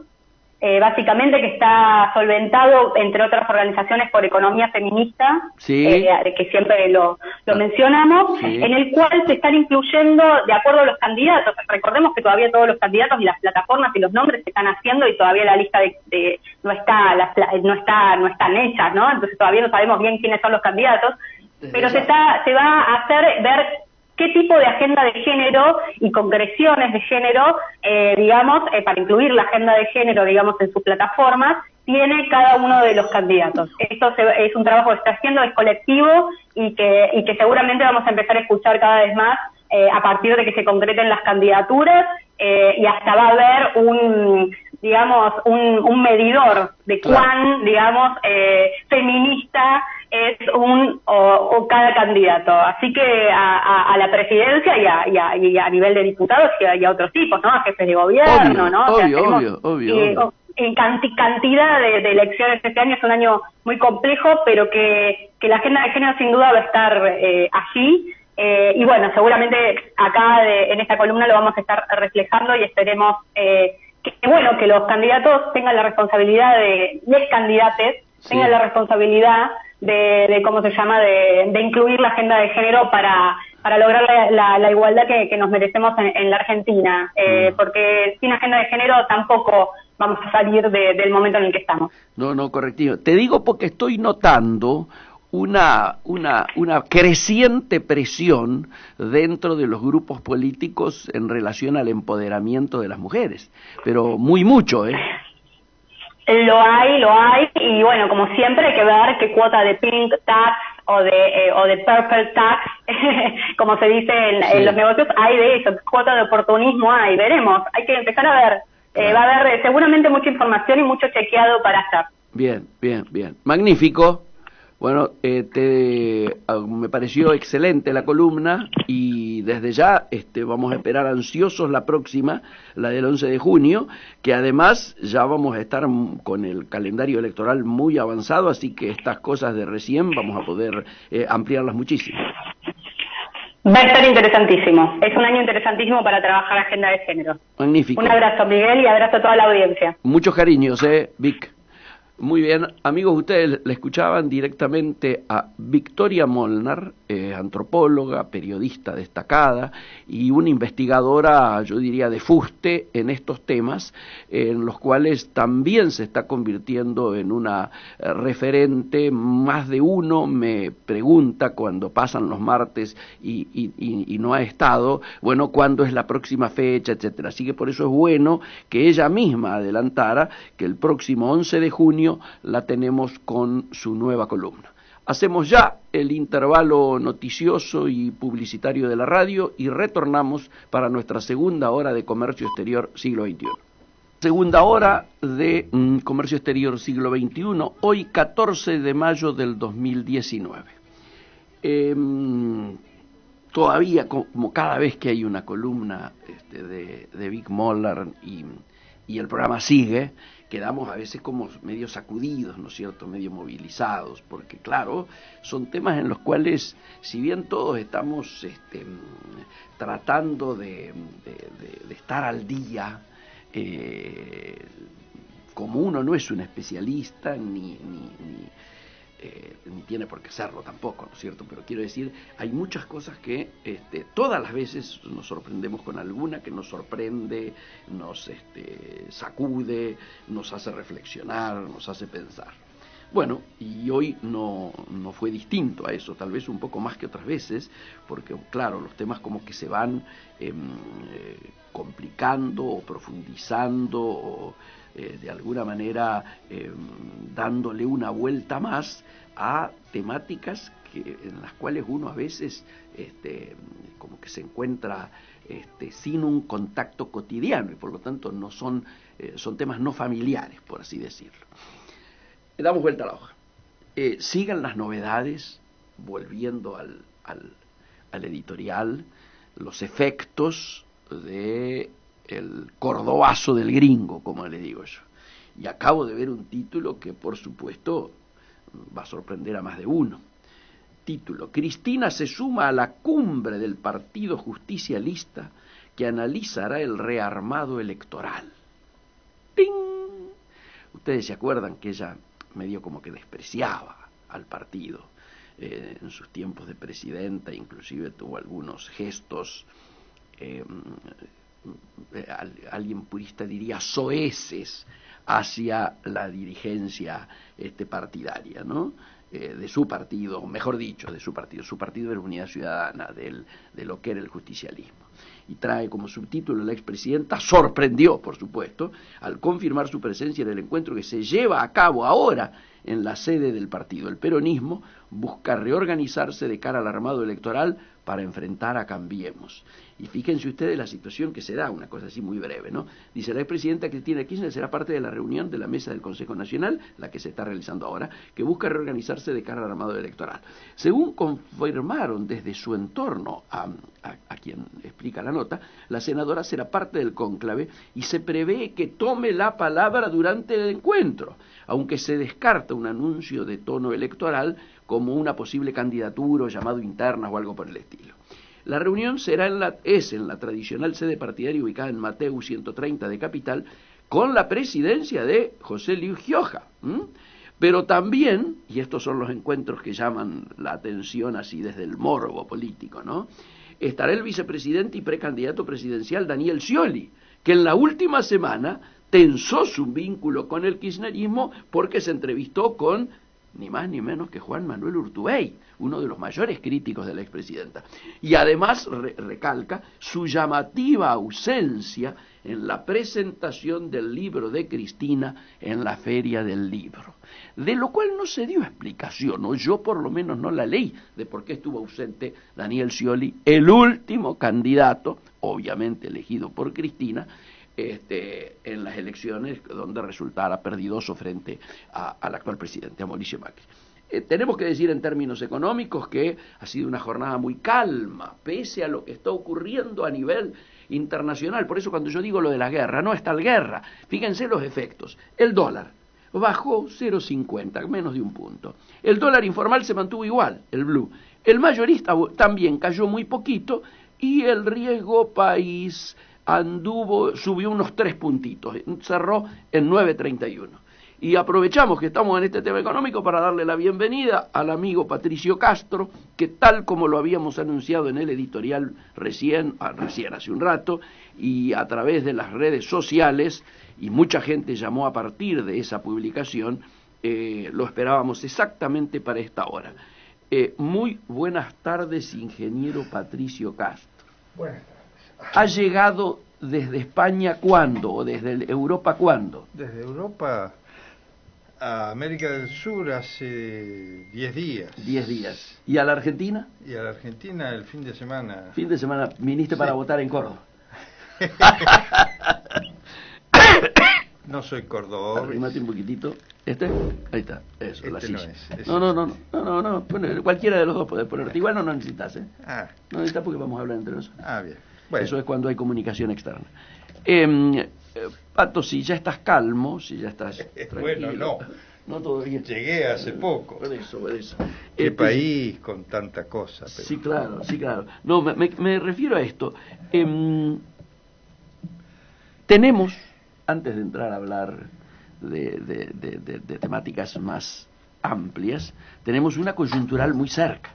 básicamente, que está solventado, entre otras organizaciones, por Economía Feminista, que siempre lo mencionamos, en el cual se están incluyendo de acuerdo a los candidatos. Recordemos que todavía todos los candidatos y las plataformas y los nombres se están haciendo y todavía la lista no están hechas, ¿no? Entonces todavía no sabemos bien quiénes son los candidatos, pero se va a hacer ver qué tipo de agenda de género y concreciones de género, para incluir la agenda de género, en sus plataformas, tiene cada uno de los candidatos. Esto es un trabajo que se está haciendo, es colectivo y que seguramente vamos a empezar a escuchar cada vez más a partir de que se concreten las candidaturas y hasta va a haber un medidor de cuán, feminista es o cada candidato. Así que a la presidencia y a nivel de diputados y a otros tipos, ¿no? A jefes de gobierno, ¿no? Obvio. En cantidad de elecciones este año es un año muy complejo, pero que la agenda de género sin duda va a estar allí. Y bueno, seguramente acá en esta columna lo vamos a estar reflejando y esperemos que los candidatos tengan la responsabilidad les candidates tengan la responsabilidad de incluir la agenda de género para lograr la igualdad que nos merecemos en la Argentina, porque sin agenda de género tampoco vamos a salir del momento en el que estamos. No, correctivo. Te digo porque estoy notando una creciente presión dentro de los grupos políticos en relación al empoderamiento de las mujeres, pero mucho, ¿eh? Lo hay, y bueno, como siempre hay que ver qué cuota de pink tax o de purple tax, como se dice en los negocios, hay de eso, cuota de oportunismo hay, veremos, hay que empezar a ver, va a haber seguramente mucha información y mucho chequeado para hacer. Bien, magnífico. Bueno, me pareció excelente la columna y desde ya vamos a esperar ansiosos la próxima, la del 11 de junio, que además ya vamos a estar con el calendario electoral muy avanzado, así que estas cosas de recién vamos a poder ampliarlas muchísimo. Va a estar interesantísimo, es un año interesantísimo para trabajar agenda de género. Magnífico. Un abrazo, Miguel, y abrazo a toda la audiencia. Muchos cariños, Vic. Muy bien, amigos, ustedes le escuchaban directamente a Victoria Molnar, antropóloga, periodista destacada y una investigadora, yo diría, de fuste en estos temas, en los cuales también se está convirtiendo en una referente. Más de uno me pregunta cuando pasan los martes y no ha estado, bueno, ¿cuándo es la próxima fecha, etcétera? Así que por eso es bueno que ella misma adelantara que el próximo 11 de junio la tenemos con su nueva columna. Hacemos ya el intervalo noticioso y publicitario de la radio y retornamos para nuestra segunda hora de Comercio Exterior Siglo XXI. Segunda hora de Comercio Exterior Siglo XXI, hoy 14 de mayo del 2019. Todavía, como cada vez que hay una columna de Vic Molnar y el programa sigue, quedamos a veces como medio sacudidos, ¿no es cierto?, medio movilizados, porque claro, son temas en los cuales, si bien todos estamos tratando de estar al día, como uno no es un especialista ni tiene por qué serlo tampoco, ¿no es cierto? Pero quiero decir, hay muchas cosas que todas las veces nos sorprendemos con alguna que nos sorprende, nos sacude, nos hace reflexionar, nos hace pensar. Bueno, y hoy no fue distinto a eso, tal vez un poco más que otras veces, porque claro, los temas como que se van complicando o profundizando o de alguna manera dándole una vuelta más a temáticas en las cuales uno a veces como que se encuentra sin un contacto cotidiano y por lo tanto no son temas no familiares, por así decirlo. Le damos vuelta a la hoja. Sigan las novedades, volviendo al editorial, los efectos de el cordobazo del gringo, como le digo yo. Y acabo de ver un título que, por supuesto, va a sorprender a más de uno. Título: Cristina se suma a la cumbre del Partido Justicialista que analizará el rearmado electoral. ¡Ting! Ustedes se acuerdan que ella medio como que despreciaba al partido en sus tiempos de presidenta, inclusive tuvo algunos gestos alguien purista diría soeces hacia la dirigencia partidaria, ¿no? De su partido, mejor dicho, de su partido era Unidad Ciudadana, de lo que era el justicialismo. Y trae como subtítulo: la expresidenta sorprendió, por supuesto, al confirmar su presencia en el encuentro que se lleva a cabo ahora en la sede del partido. El peronismo busca reorganizarse de cara al armado electoral para enfrentar a Cambiemos. Y fíjense ustedes la situación que se da, una cosa así muy breve, ¿no? Dice: la expresidenta Cristina Kirchner será parte de la reunión de la mesa del Consejo Nacional, la que se está realizando ahora, que busca reorganizarse de cara al armado electoral. Según confirmaron desde su entorno a quien explica la nota, la senadora será parte del cónclave y se prevé que tome la palabra durante el encuentro, aunque se descarta un anuncio de tono electoral como una posible candidatura o llamado internas o algo por el estilo. La reunión es en la tradicional sede partidaria ubicada en Mateu 130 de Capital, con la presidencia de José Luis Gioja. Pero también, y estos son los encuentros que llaman la atención así desde el morbo político, ¿no?, estará el vicepresidente y precandidato presidencial Daniel Scioli, que en la última semana tensó su vínculo con el kirchnerismo porque se entrevistó con ni más ni menos que Juan Manuel Urtubey, uno de los mayores críticos de la expresidenta. Y además recalca su llamativa ausencia en la presentación del libro de Cristina en la Feria del Libro, de lo cual no se dio explicación, o yo por lo menos no la leí, de por qué estuvo ausente Daniel Scioli, el último candidato, obviamente elegido por Cristina, en las elecciones donde resultara perdidoso frente al actual presidente, a Mauricio Macri. Tenemos que decir en términos económicos que ha sido una jornada muy calma, pese a lo que está ocurriendo a nivel internacional. Por eso cuando yo digo lo de la guerra, no es tal guerra. Fíjense los efectos. El dólar bajó 0,50, menos de un punto. El dólar informal se mantuvo igual, el blue. El mayorista también cayó muy poquito y el riesgo país subió unos 3 puntitos, cerró en 9,31. Y aprovechamos que estamos en este tema económico para darle la bienvenida al amigo Patricio Castro, que tal como lo habíamos anunciado en el editorial recién hace un rato, y a través de las redes sociales, y mucha gente llamó a partir de esa publicación, lo esperábamos exactamente para esta hora. Muy buenas tardes, ingeniero Patricio Castro. Buenas tardes. ¿Ha llegado desde España cuándo? ¿O desde Europa cuándo? Desde Europa a América del Sur hace 10 días. 10 días. ¿Y a la Argentina? Y a la Argentina el fin de semana. Fin de semana viniste para votar en Córdoba. No soy cordobés. Arrímate un poquitito. Ahí está. Eso, la silla. No. Cualquiera de los dos podés ponerte. Igual no necesitas, ¿eh? No necesitas porque vamos a hablar entre nosotros. Bien. Bueno. Eso es cuando hay comunicación externa. Pato, si ya estás calmo, si ya estás tranquilo. Bueno, no todavía. Llegué hace poco. Por eso. Qué país con tanta cosa. Pero... Sí, claro. No, me refiero a esto. Tenemos, antes de entrar a hablar de temáticas más amplias, tenemos una coyuntural muy cerca.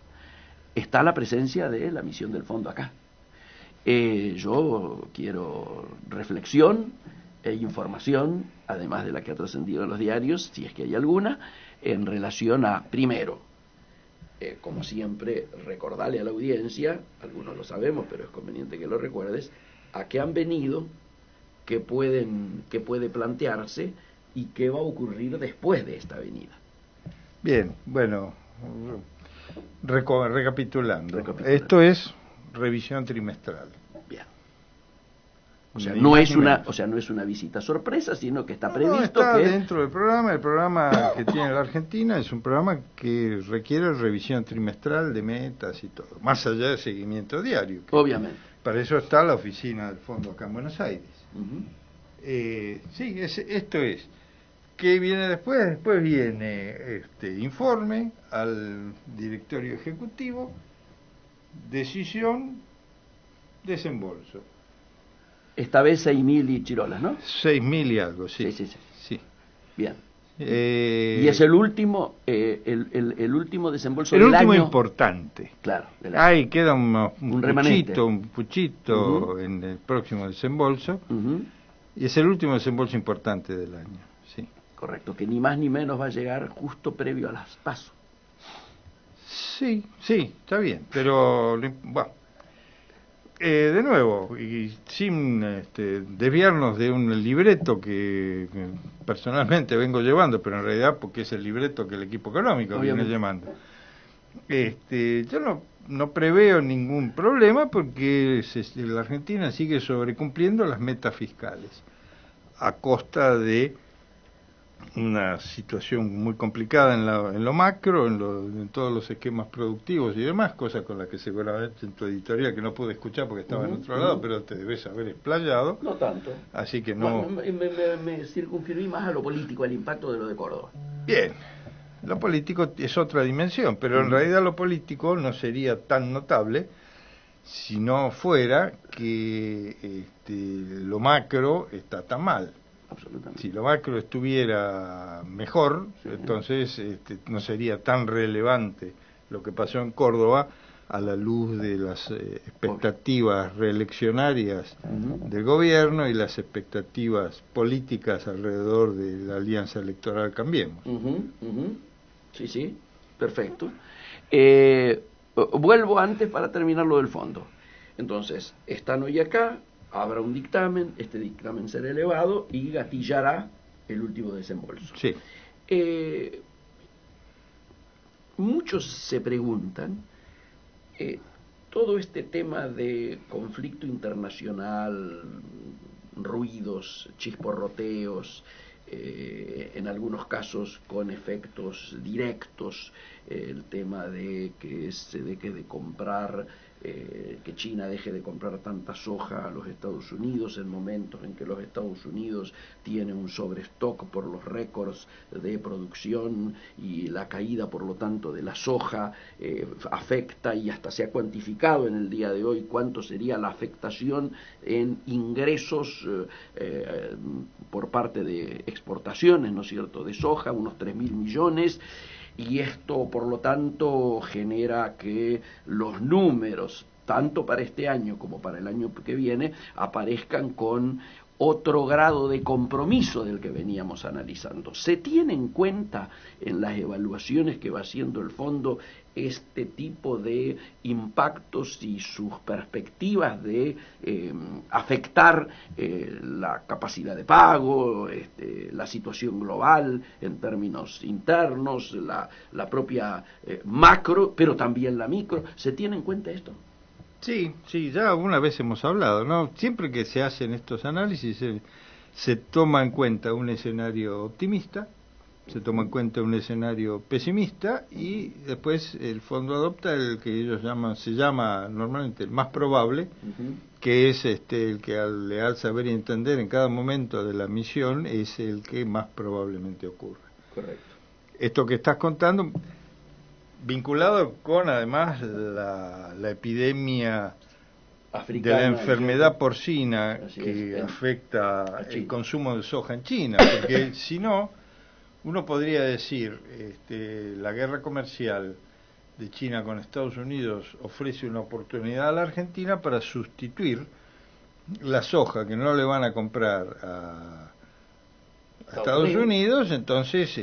Está la presencia de la misión del fondo acá. Yo quiero reflexión e información, además de la que ha trascendido en los diarios, si es que hay alguna, en relación a, primero, como siempre, recordarle a la audiencia, algunos lo sabemos, pero es conveniente que lo recuerdes, a qué han venido, qué puede plantearse y qué va a ocurrir después de esta venida. Bien, bueno, recapitulando. Esto es revisión trimestral. Bien. No es una visita sorpresa, sino que está previsto está que dentro del programa. El programa que tiene la Argentina es un programa que requiere revisión trimestral de metas y todo, más allá del seguimiento diario. Obviamente. Para eso está la oficina del fondo acá en Buenos Aires. Sí, esto es. ¿Qué viene después? Después viene informe al directorio ejecutivo, decisión, desembolso. Esta vez 6.000 y chirolas, ¿no? 6.000 y algo, sí. Sí. Bien. Y es el último último desembolso el del último año. Importante. Claro. Ahí queda un remanente. puchito en el próximo desembolso. Y es el último desembolso importante del año, sí. Correcto, que ni más ni menos va a llegar justo previo a las PASO. Sí, está bien, pero bueno, de nuevo, y sin desviarnos de un libreto que personalmente vengo llevando, pero en realidad porque es el libreto que el equipo económico viene llevando. Yo no preveo ningún problema porque la Argentina sigue sobrecumpliendo las metas fiscales a costa de una situación muy complicada en lo macro, en todos los esquemas productivos y demás, cosas con las que seguramente en tu editorial, que no pude escuchar porque estaba en otro lado, pero te debes haber explayado. No tanto. Así que no... Me circunscribí más a lo político, al impacto de lo de Córdoba. Bien. Lo político es otra dimensión, pero en realidad lo político no sería tan notable si no fuera que lo macro está tan mal. Absolutamente. Si lo macro estuviera mejor, entonces no sería tan relevante lo que pasó en Córdoba a la luz de las expectativas reeleccionarias del gobierno y las expectativas políticas alrededor de la alianza electoral Cambiemos. Sí, sí, perfecto. Vuelvo antes para terminar lo del fondo. Entonces, están hoy acá, habrá un dictamen, este dictamen será elevado y gatillará el último desembolso. Sí. Muchos se preguntan, todo este tema de conflicto internacional, ruidos, chisporroteos, en algunos casos con efectos directos, el tema de que se deje de comprar, que China deje de comprar tanta soja a los Estados Unidos en momentos en que los Estados Unidos tienen un sobrestock por los récords de producción y la caída por lo tanto de la soja afecta, y hasta se ha cuantificado en el día de hoy cuánto sería la afectación en ingresos por parte de exportaciones, ¿no es cierto?, de soja, unos 3.000 millones, y esto por lo tanto genera que los números, tanto para este año como para el año que viene, aparezcan con otro grado de compromiso del que veníamos analizando. ¿Se tiene en cuenta en las evaluaciones que va haciendo el fondo este tipo de impactos y sus perspectivas de afectar la capacidad de pago, la situación global en términos internos, la propia macro, pero también la micro? ¿Se tiene en cuenta esto? Sí, sí, ya alguna vez hemos hablado, ¿no? Siempre que se hacen estos análisis se toma en cuenta un escenario optimista, se toma en cuenta un escenario pesimista y después el fondo adopta el que ellos se llama normalmente el más probable, que es el que al saber y entender en cada momento de la misión es el que más probablemente ocurre. Correcto. Esto que estás contando, vinculado con además la epidemia africana, de la enfermedad porcina que afecta el consumo de soja en China, porque si no, uno podría decir, la guerra comercial de China con Estados Unidos ofrece una oportunidad a la Argentina para sustituir la soja que no le van a comprar a Estados Unidos, entonces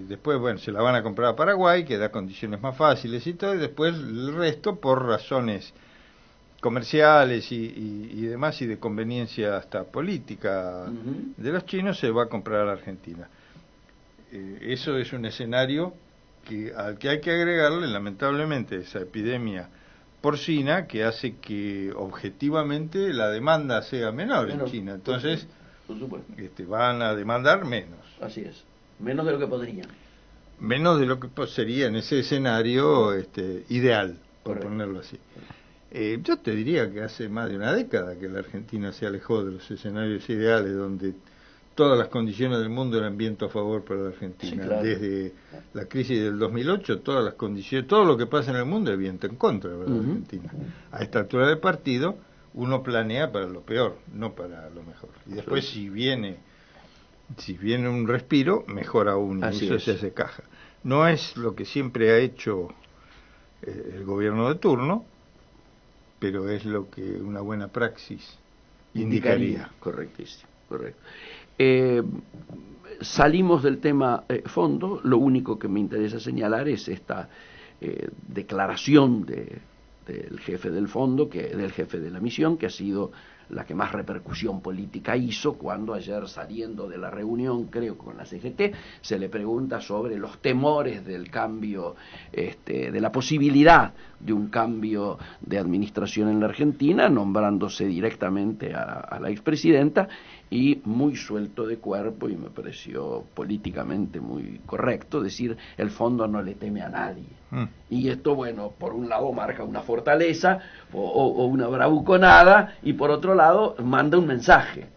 después se la van a comprar a Paraguay, que da condiciones más fáciles y todo, y después el resto por razones comerciales y demás, y de conveniencia hasta política de los chinos, se va a comprar a la Argentina. Eso es un escenario al que hay que agregarle lamentablemente esa epidemia porcina que hace que objetivamente la demanda sea menor en China, entonces por supuesto. Van a demandar menos. Así es, menos de lo que podrían. Menos de lo que sería en ese escenario ideal, por ponerlo así. Yo te diría que hace más de una década que la Argentina se alejó de los escenarios ideales donde todas las condiciones del mundo eran viento a favor para la Argentina. Sí, claro. Desde la crisis del 2008, todas las condiciones, todo lo que pasa en el mundo es viento en contra para la Argentina. A esta altura del partido, uno planea para lo peor, no para lo mejor. Y después si viene un respiro, mejor aún, y eso se hace caja. No es lo que siempre ha hecho el gobierno de turno, pero es lo que una buena praxis indicaría. Correctísimo, correcto. Salimos del tema fondo, lo único que me interesa señalar es esta declaración del jefe del fondo, del jefe de la misión, que ha sido la que más repercusión política hizo, cuando ayer, saliendo de la reunión, creo, con la CGT, se le pregunta sobre los temores del cambio, de la posibilidad de un cambio de administración en la Argentina, nombrándose directamente a la expresidenta, y muy suelto de cuerpo, y me pareció políticamente muy correcto decir, el fondo no le teme a nadie. Y esto, bueno, por un lado marca una fortaleza o una bravuconada, y por otro lado manda un mensaje: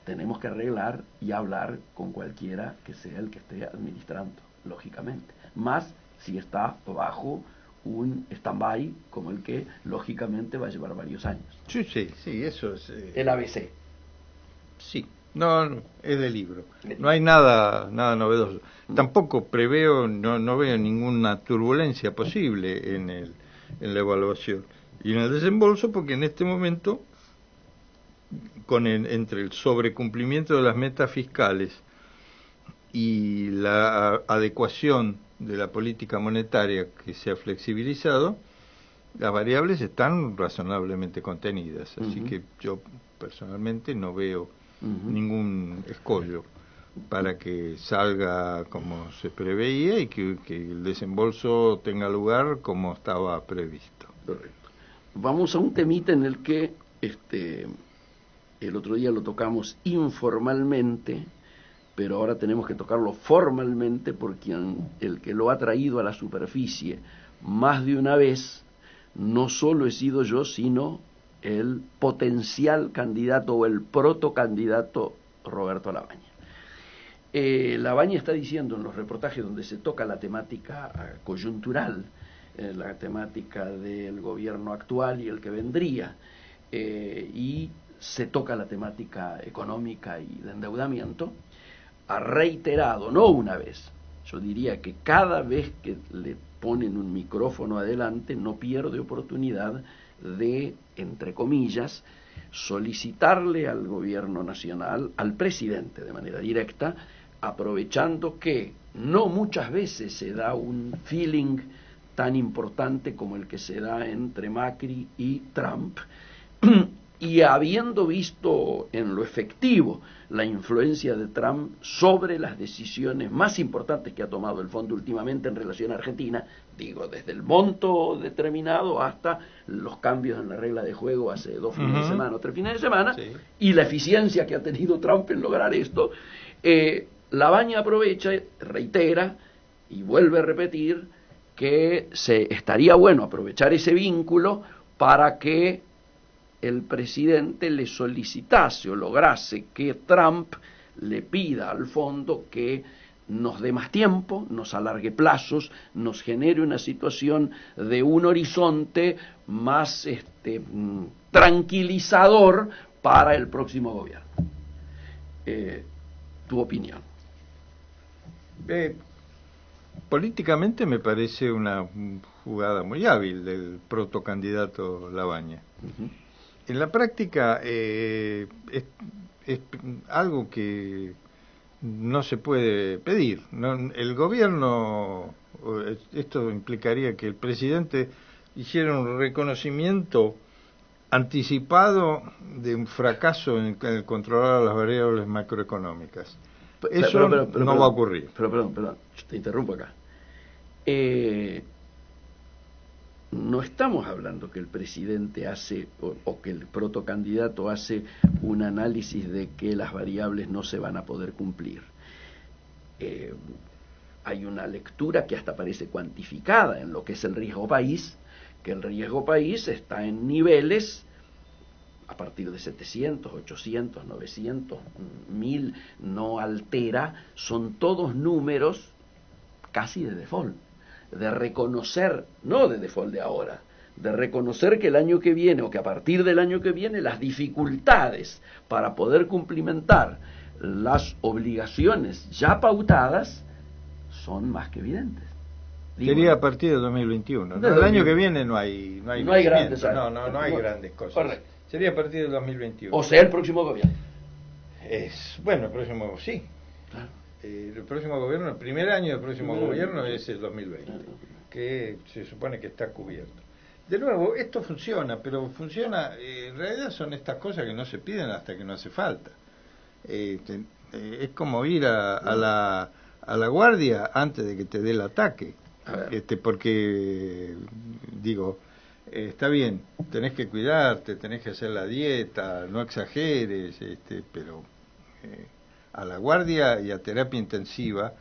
tenemos que arreglar y hablar con cualquiera que sea el que esté administrando, lógicamente, más si está bajo un stand-by como el que lógicamente va a llevar varios años. Sí, eso es el ABC. Sí, no, es de libro. No hay nada novedoso. Tampoco preveo, no veo ninguna turbulencia posible en la evaluación y en el desembolso, porque en este momento, entre el sobrecumplimiento de las metas fiscales y la adecuación de la política monetaria que se ha flexibilizado, las variables están razonablemente contenidas, así que yo personalmente no veo ningún escollo para que salga como se preveía y que el desembolso tenga lugar como estaba previsto. Correcto. Vamos a un temita en el que el otro día lo tocamos informalmente, pero ahora tenemos que tocarlo formalmente porque el que lo ha traído a la superficie más de una vez no solo he sido yo, sino el potencial candidato o el protocandidato Roberto Labaña. Labaña está diciendo en los reportajes donde se toca la temática coyuntural, la temática del gobierno actual y el que vendría, y se toca la temática económica y de endeudamiento, ha reiterado, no una vez, yo diría que cada vez que le ponen un micrófono adelante no pierde oportunidad de, entre comillas, solicitarle al gobierno nacional, al presidente de manera directa, aprovechando que no muchas veces se da un feeling tan importante como el que se da entre Macri y Trump, y habiendo visto en lo efectivo la influencia de Trump sobre las decisiones más importantes que ha tomado el fondo últimamente en relación a Argentina, digo, desde el monto determinado hasta los cambios en la regla de juego hace 2 fines de semana o 3 fines de semana, sí, y la eficiencia que ha tenido Trump en lograr esto, Labaña aprovecha, reitera y vuelve a repetir que estaría bueno aprovechar ese vínculo para que el presidente le solicitase o lograse que Trump le pida al fondo que nos dé más tiempo, nos alargue plazos, nos genere una situación de un horizonte más tranquilizador para el próximo gobierno. Tu opinión. Políticamente me parece una jugada muy hábil del protocandidato Labaña. En la práctica es algo que no se puede pedir. El gobierno, esto implicaría que el presidente hiciera un reconocimiento anticipado de un fracaso en el controlar las variables macroeconómicas. Eso no va a ocurrir. Perdón, yo te interrumpo acá. No estamos hablando que el presidente hace o que el protocandidato hace un análisis de que las variables no se van a poder cumplir. Hay una lectura que hasta parece cuantificada en lo que es el riesgo país, que el riesgo país está en niveles a partir de 700, 800, 900, 1000, no altera, son todos números casi de default. De reconocer, no de default de ahora, de reconocer que el año que viene o que a partir del año que viene las dificultades para poder cumplimentar las obligaciones ya pautadas son más que evidentes. Sería a partir de 2021. ¿No? El año que viene no hay grandes no hay grandes cosas. Correcto. Sería a partir del 2021. O sea, el próximo gobierno. Bueno, el próximo sí. Claro. El próximo gobierno, el primer año del próximo gobierno es el 2020, que se supone que está cubierto. De nuevo, esto funciona, pero funciona, en realidad son estas cosas que no se piden hasta que no hace falta. Es como ir a la guardia antes de que te dé el ataque, porque, digo, está bien, tenés que cuidarte, tenés que hacer la dieta, no exageres, pero... a la guardia y a terapia intensiva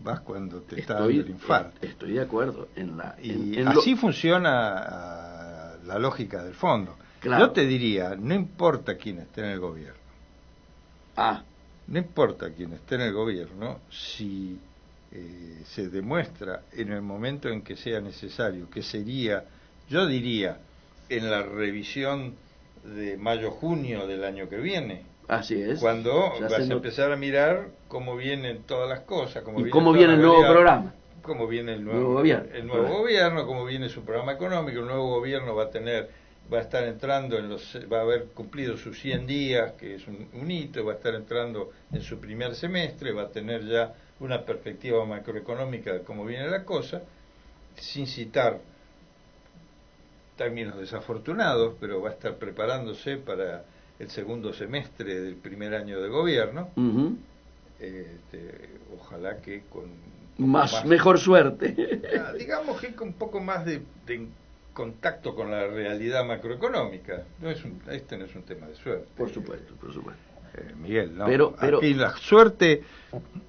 vas cuando te está dando el infarto. Estoy de acuerdo. Así funciona la lógica del fondo. Claro. Yo te diría, no importa quién esté en el gobierno. No importa quién esté en el gobierno, si se demuestra en el momento en que sea necesario, que sería, yo diría, en la revisión de mayo-junio del año que viene. Así es. Cuando vas a empezar a mirar cómo vienen todas las cosas, cómo viene el nuevo programa, cómo viene el nuevo gobierno, cómo viene su programa económico. El nuevo gobierno va a estar entrando va a haber cumplido sus 100 días, que es un hito, va a estar entrando en su primer semestre, va a tener ya una perspectiva macroeconómica de cómo viene la cosa, sin citar términos desafortunados, pero va a estar preparándose para el segundo semestre del primer año de gobierno. Ojalá que con mejor suerte. Digamos que con un poco más de contacto con la realidad macroeconómica. Este no es un tema de suerte. Por supuesto, por supuesto. Miguel, no. Pero aquí la suerte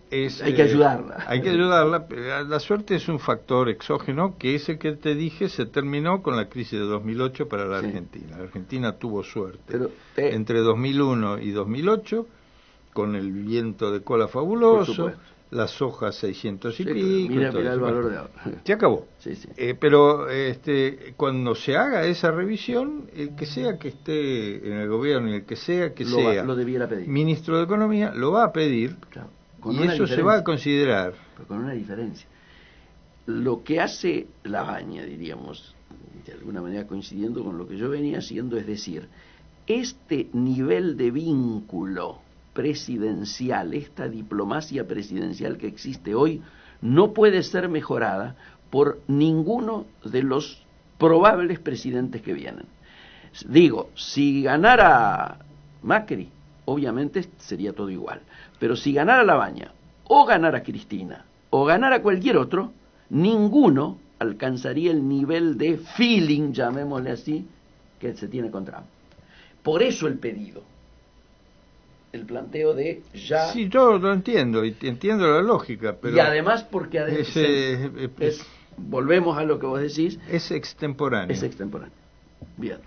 es... hay que ayudarla. Hay que ayudarla. La suerte es un factor exógeno que ese que te dije se terminó con la crisis de 2008 para la Argentina. La Argentina tuvo suerte. Entre 2001 y 2008, con el viento de cola fabuloso, las sojas 600 y pico. Mira el valor de ahora. Se acabó. Sí, sí. Pero cuando se haga esa revisión, el que sea que esté en el gobierno y el que sea lo debiera pedir. Ministro de Economía, lo va a pedir, claro, y eso se va a considerar. Pero con una diferencia. Lo que hace Labaña, diríamos, de alguna manera coincidiendo con lo que yo venía haciendo, es decir, este nivel de vínculo presidencial, esta diplomacia presidencial que existe hoy, no puede ser mejorada por ninguno de los probables presidentes que vienen. Digo, si ganara Macri, obviamente sería todo igual, pero si ganara Labaña, o ganara Cristina, o ganara cualquier otro, ninguno alcanzaría el nivel de feeling, llamémosle así, que se tiene con Trump. Por eso el pedido, el planteo de ya... Sí, yo lo entiendo, y entiendo la lógica, pero... Y además porque volvemos a lo que vos decís... Es extemporáneo. Es extemporáneo. Bien.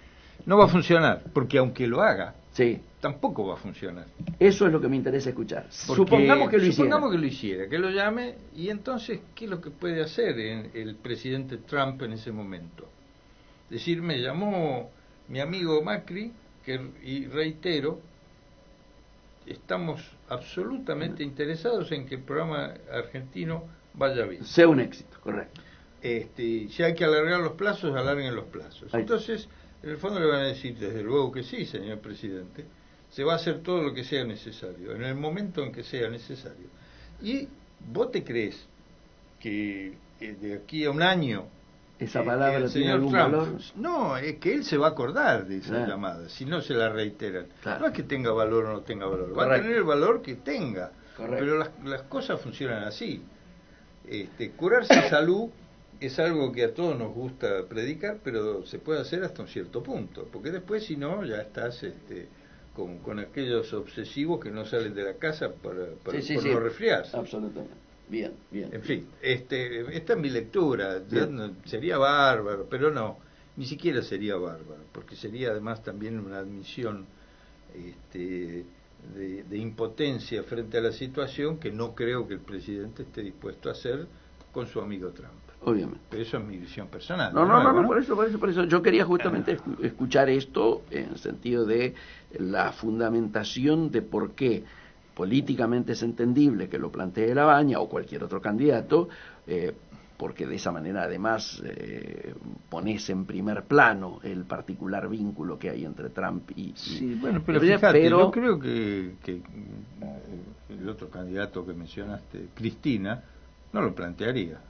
No va a funcionar, porque aunque lo haga, sí, tampoco va a funcionar. Eso es lo que me interesa escuchar. Supongamos que lo hiciera, que lo llame, y entonces, ¿qué es lo que puede hacer el presidente Trump en ese momento? Decir, me llamó mi amigo Macri, y reitero, estamos absolutamente interesados en que el programa argentino vaya bien. Sea un éxito, correcto. Si hay que alargar los plazos, alarguen los plazos. Entonces, en el fondo le van a decir, desde luego que sí, señor presidente, se va a hacer todo lo que sea necesario, en el momento en que sea necesario. ¿Y vos te crees que de aquí a un año esa palabra tiene algún Trump, valor? no, es que él se va a acordar de esa llamada, si no se la reiteran. No es que tenga valor o no tenga valor, va a tener el valor que tenga. Pero las cosas funcionan así. Curarse en salud es algo que a todos nos gusta predicar, pero se puede hacer hasta un cierto punto, porque después, si no, ya estás con aquellos obsesivos que no salen de la casa por no resfriarse. Absolutamente. Bien, bien. En fin, esta es mi lectura. Sería bárbaro, pero no, ni siquiera sería bárbaro, porque sería además también una admisión de impotencia frente a la situación que no creo que el presidente esté dispuesto a hacer con su amigo Trump. Obviamente. Pero eso es mi visión personal. No, por eso. Yo quería justamente escuchar esto en el sentido de la fundamentación de por qué políticamente es entendible que lo plantee Labaña o cualquier otro candidato, porque de esa manera además pones en primer plano el particular vínculo que hay entre Trump y... Sí, bueno, pero fíjate, yo creo que el otro candidato que mencionaste, Cristina, no lo plantearía.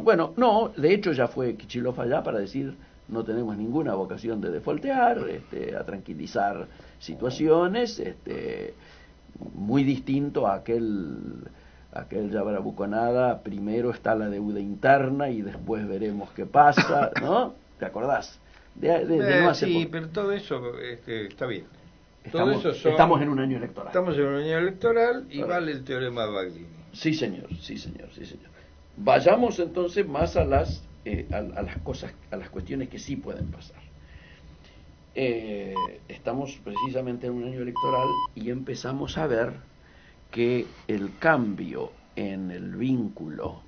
Bueno, de hecho ya fue Kicillof allá para decir no tenemos ninguna vocación de defoltear, a tranquilizar situaciones, muy distinto a aquel Yabarabuconada, primero está la deuda interna y después veremos qué pasa, ¿no? ¿Te acordás? Sí, pero todo eso está bien. Estamos en un año electoral. Estamos en un año electoral y vale el teorema Baglini. Sí, señor. Vayamos entonces más a las cosas, a las cuestiones que sí pueden pasar. Estamos precisamente en un año electoral y empezamos a ver que el cambio en el vínculo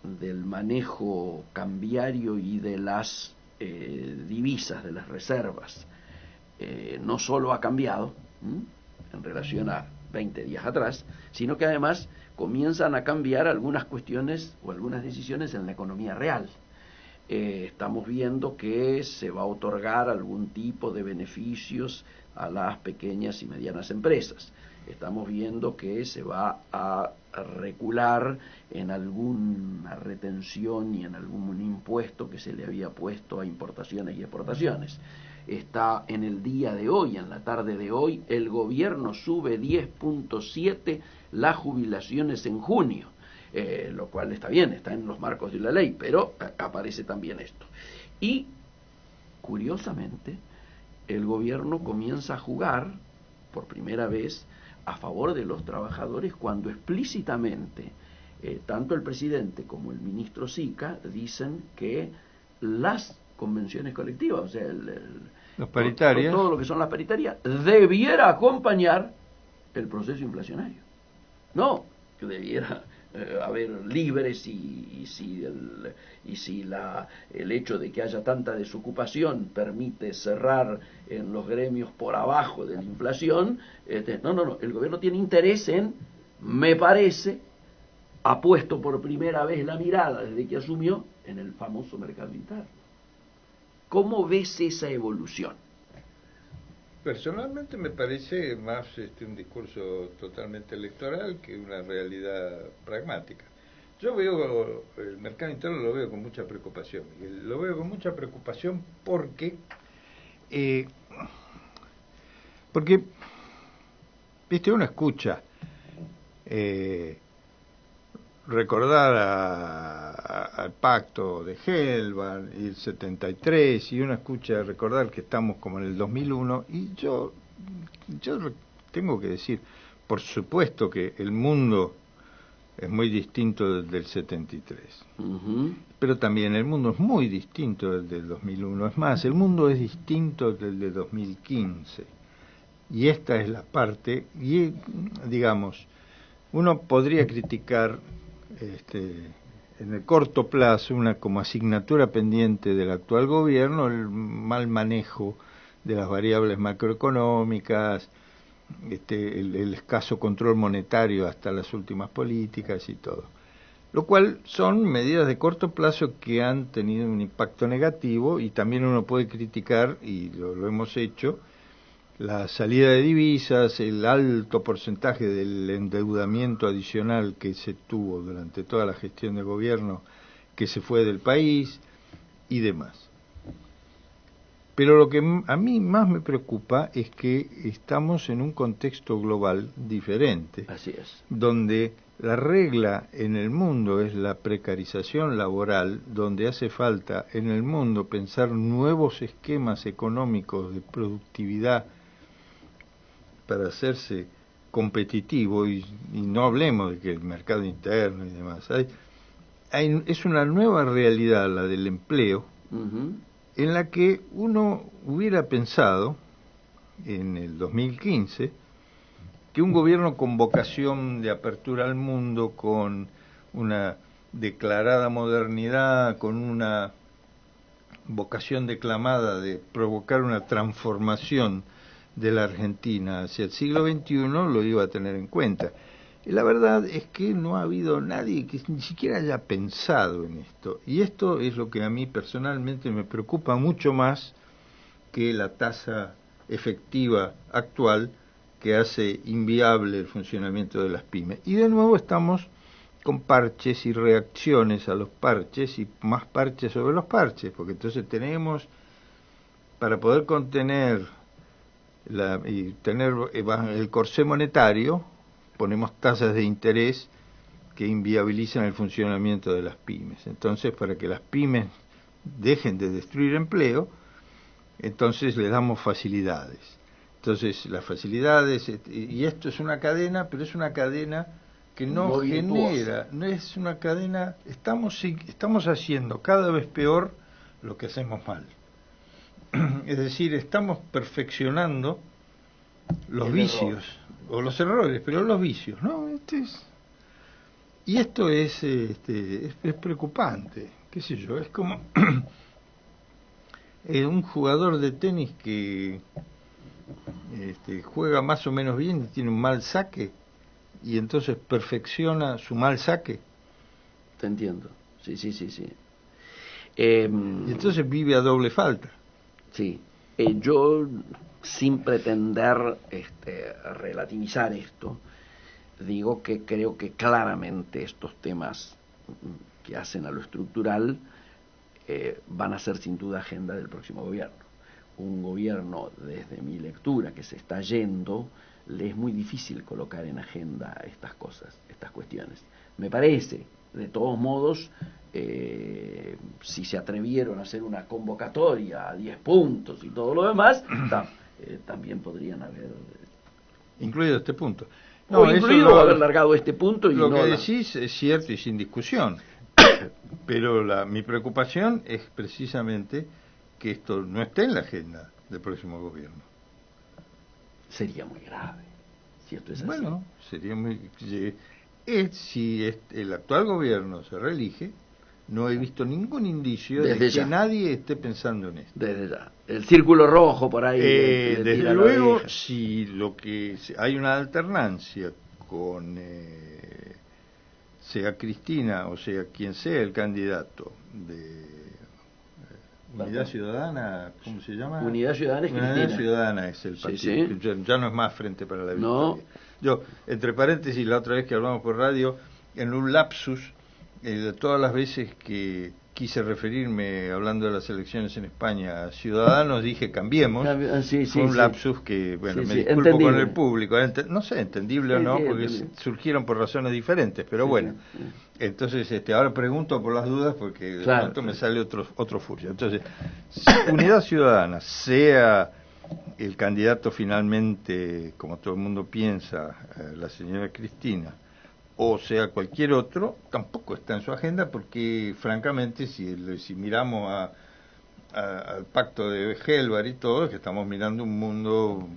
del manejo cambiario y de las divisas, de las reservas, no solo ha cambiado en relación a 20 días atrás, sino que además comienzan a cambiar algunas cuestiones o algunas decisiones en la economía real. Estamos viendo que se va a otorgar algún tipo de beneficios a las pequeñas y medianas empresas. estamos viendo que se va a recular en alguna retención y en algún impuesto que se le había puesto a importaciones y exportaciones. Está en el día de hoy, en la tarde de hoy, el gobierno sube 10.7 las jubilaciones en junio, lo cual está bien, está en los marcos de la ley, pero aparece también esto. Y, curiosamente, el gobierno comienza a jugar, por primera vez, a favor de los trabajadores cuando explícitamente tanto el presidente como el ministro Sica dicen que las convenciones colectivas, o sea, las paritarias, todo lo que son las paritarias, debiera acompañar el proceso inflacionario. No, que debiera haber libres y si el hecho de que haya tanta desocupación permite cerrar en los gremios por abajo de la inflación, no, el gobierno tiene interés en, me parece, ha puesto por primera vez la mirada desde que asumió en el famoso mercado interno. ¿Cómo ves esa evolución? Personalmente me parece más un discurso totalmente electoral que una realidad pragmática. Yo veo el mercado interno, lo veo con mucha preocupación. Lo veo con mucha preocupación porque viste, uno escucha recordar al pacto de Helvan y el 73, y uno escucha recordar que estamos como en el 2001, y yo tengo que decir, por supuesto que el mundo es muy distinto del 73, pero también el mundo es muy distinto del del 2001, es más, el mundo es distinto del de 2015, y esta es la parte, y digamos, uno podría criticar en el corto plazo como asignatura pendiente del actual gobierno el mal manejo de las variables macroeconómicas, el escaso control monetario hasta las últimas políticas y todo, lo cual son medidas de corto plazo que han tenido un impacto negativo, y también uno puede criticar, y lo hemos hecho, la salida de divisas, el alto porcentaje del endeudamiento adicional que se tuvo durante toda la gestión de gobierno, que se fue del país y demás. Pero lo que a mí más me preocupa es que estamos en un contexto global diferente. Así es. Donde la regla en el mundo es la precarización laboral, donde hace falta en el mundo pensar nuevos esquemas económicos de productividad para hacerse competitivo, y no hablemos de que el mercado interno y demás. Es una nueva realidad la del empleo, en la que uno hubiera pensado en el 2015 que un gobierno con vocación de apertura al mundo, con una declarada modernidad, con una vocación declamada de provocar una transformación de la Argentina hacia el siglo XXI, lo iba a tener en cuenta. Y la verdad es que no ha habido nadie que ni siquiera haya pensado en esto. Y esto es lo que a mí personalmente me preocupa mucho más que la tasa efectiva actual, que hace inviable el funcionamiento de las pymes. Y de nuevo estamos con parches y reacciones a los parches y más parches sobre los parches, porque entonces tenemos, para poder contener y tener el corsé monetario, ponemos tasas de interés que inviabilizan el funcionamiento de las pymes. Entonces, para que las pymes dejen de destruir empleo, entonces les damos facilidades. Entonces, las facilidades, y esto es una cadena, pero es una cadena que no genera, no es una cadena, estamos haciendo cada vez peor lo que hacemos mal. Es decir, estamos perfeccionando los vicios, o los errores, pero los vicios, ¿no? Y esto es preocupante, qué sé yo, es como un jugador de tenis que juega más o menos bien y tiene un mal saque, y entonces perfecciona su mal saque. Te entiendo, sí. Y entonces vive a doble falta. Sí, yo sin pretender relativizar esto, digo que creo que claramente estos temas que hacen a lo estructural van a ser sin duda agenda del próximo gobierno. Un gobierno, desde mi lectura, que se está yendo, le es muy difícil colocar en agenda estas cosas, estas cuestiones. Me parece, de todos modos, si se atrevieron a hacer una convocatoria a 10 puntos y todo lo demás, también podrían haber incluido este punto. No, o incluido haber largado este punto. Y lo no que decís es cierto y sin discusión, pero mi preocupación es precisamente que esto no esté en la agenda del próximo gobierno. Sería muy grave si esto es así. Bueno, sería muy... si el actual gobierno se reelige, no he visto ningún indicio de que nadie esté pensando en esto. Desde ya. El círculo rojo por ahí. Desde luego, si hay una alternancia con sea Cristina o sea quien sea el candidato de Unidad Ciudadana, ¿cómo se llama? Unidad Ciudadana es Cristina. Unidad Ciudadana es el partido. Sí, sí. Ya no es más Frente para la Victoria. No. Yo, entre paréntesis, la otra vez que hablamos por radio, en un lapsus, de todas las veces que quise referirme, hablando de las elecciones en España, a Ciudadanos, dije Cambiemos. Fue un lapsus que, bueno, me disculpo entendible con el público. No sé, entendible o no, porque surgieron por razones diferentes, pero bueno. Entonces, ahora pregunto por las dudas, porque de pronto me sale otro furcio. Entonces, si Unidad Ciudadana sea el candidato finalmente, como todo el mundo piensa, la señora Cristina, o sea cualquier otro, tampoco está en su agenda, porque francamente si miramos al pacto de Helvar y todo, es que estamos mirando un mundo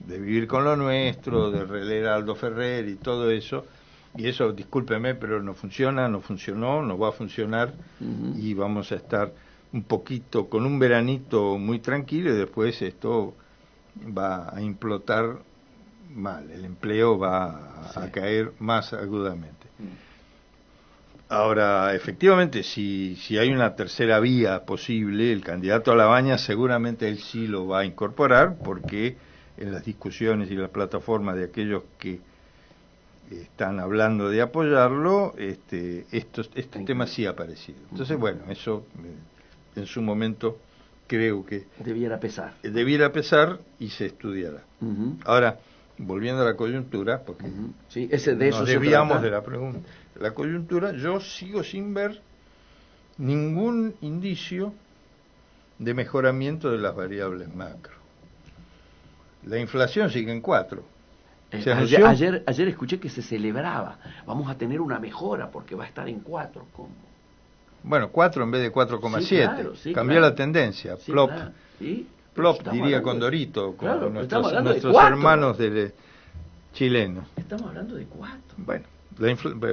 de vivir con lo nuestro, de releer a Aldo Ferrer y todo eso, y eso, discúlpeme, pero no funciona, no funcionó, no va a funcionar, y vamos a estar un poquito con un veranito muy tranquilo, y después esto va a implotar mal, el empleo va a caer más agudamente. Ahora, efectivamente, si hay una tercera vía posible, el candidato a la baña seguramente él sí lo va a incorporar, porque en las discusiones y las plataformas de aquellos que están hablando de apoyarlo, este tema sí ha aparecido. Entonces, bueno, eso en su momento creo que debiera pesar y se estudiará. Ahora, volviendo a la coyuntura, porque sí, de eso nos desviamos de la pregunta. La coyuntura, yo sigo sin ver ningún indicio de mejoramiento de las variables macro. La inflación sigue en 4. Ayer escuché que se celebraba. Vamos a tener una mejora porque va a estar en 4. ¿Cómo? Bueno, 4 en vez de 4,7. Sí, claro, cambió la tendencia. Sí, plop. Claro. ¿Sí? Plop, diría Condorito, con nuestros de hermanos chilenos. Estamos hablando de 4. Bueno,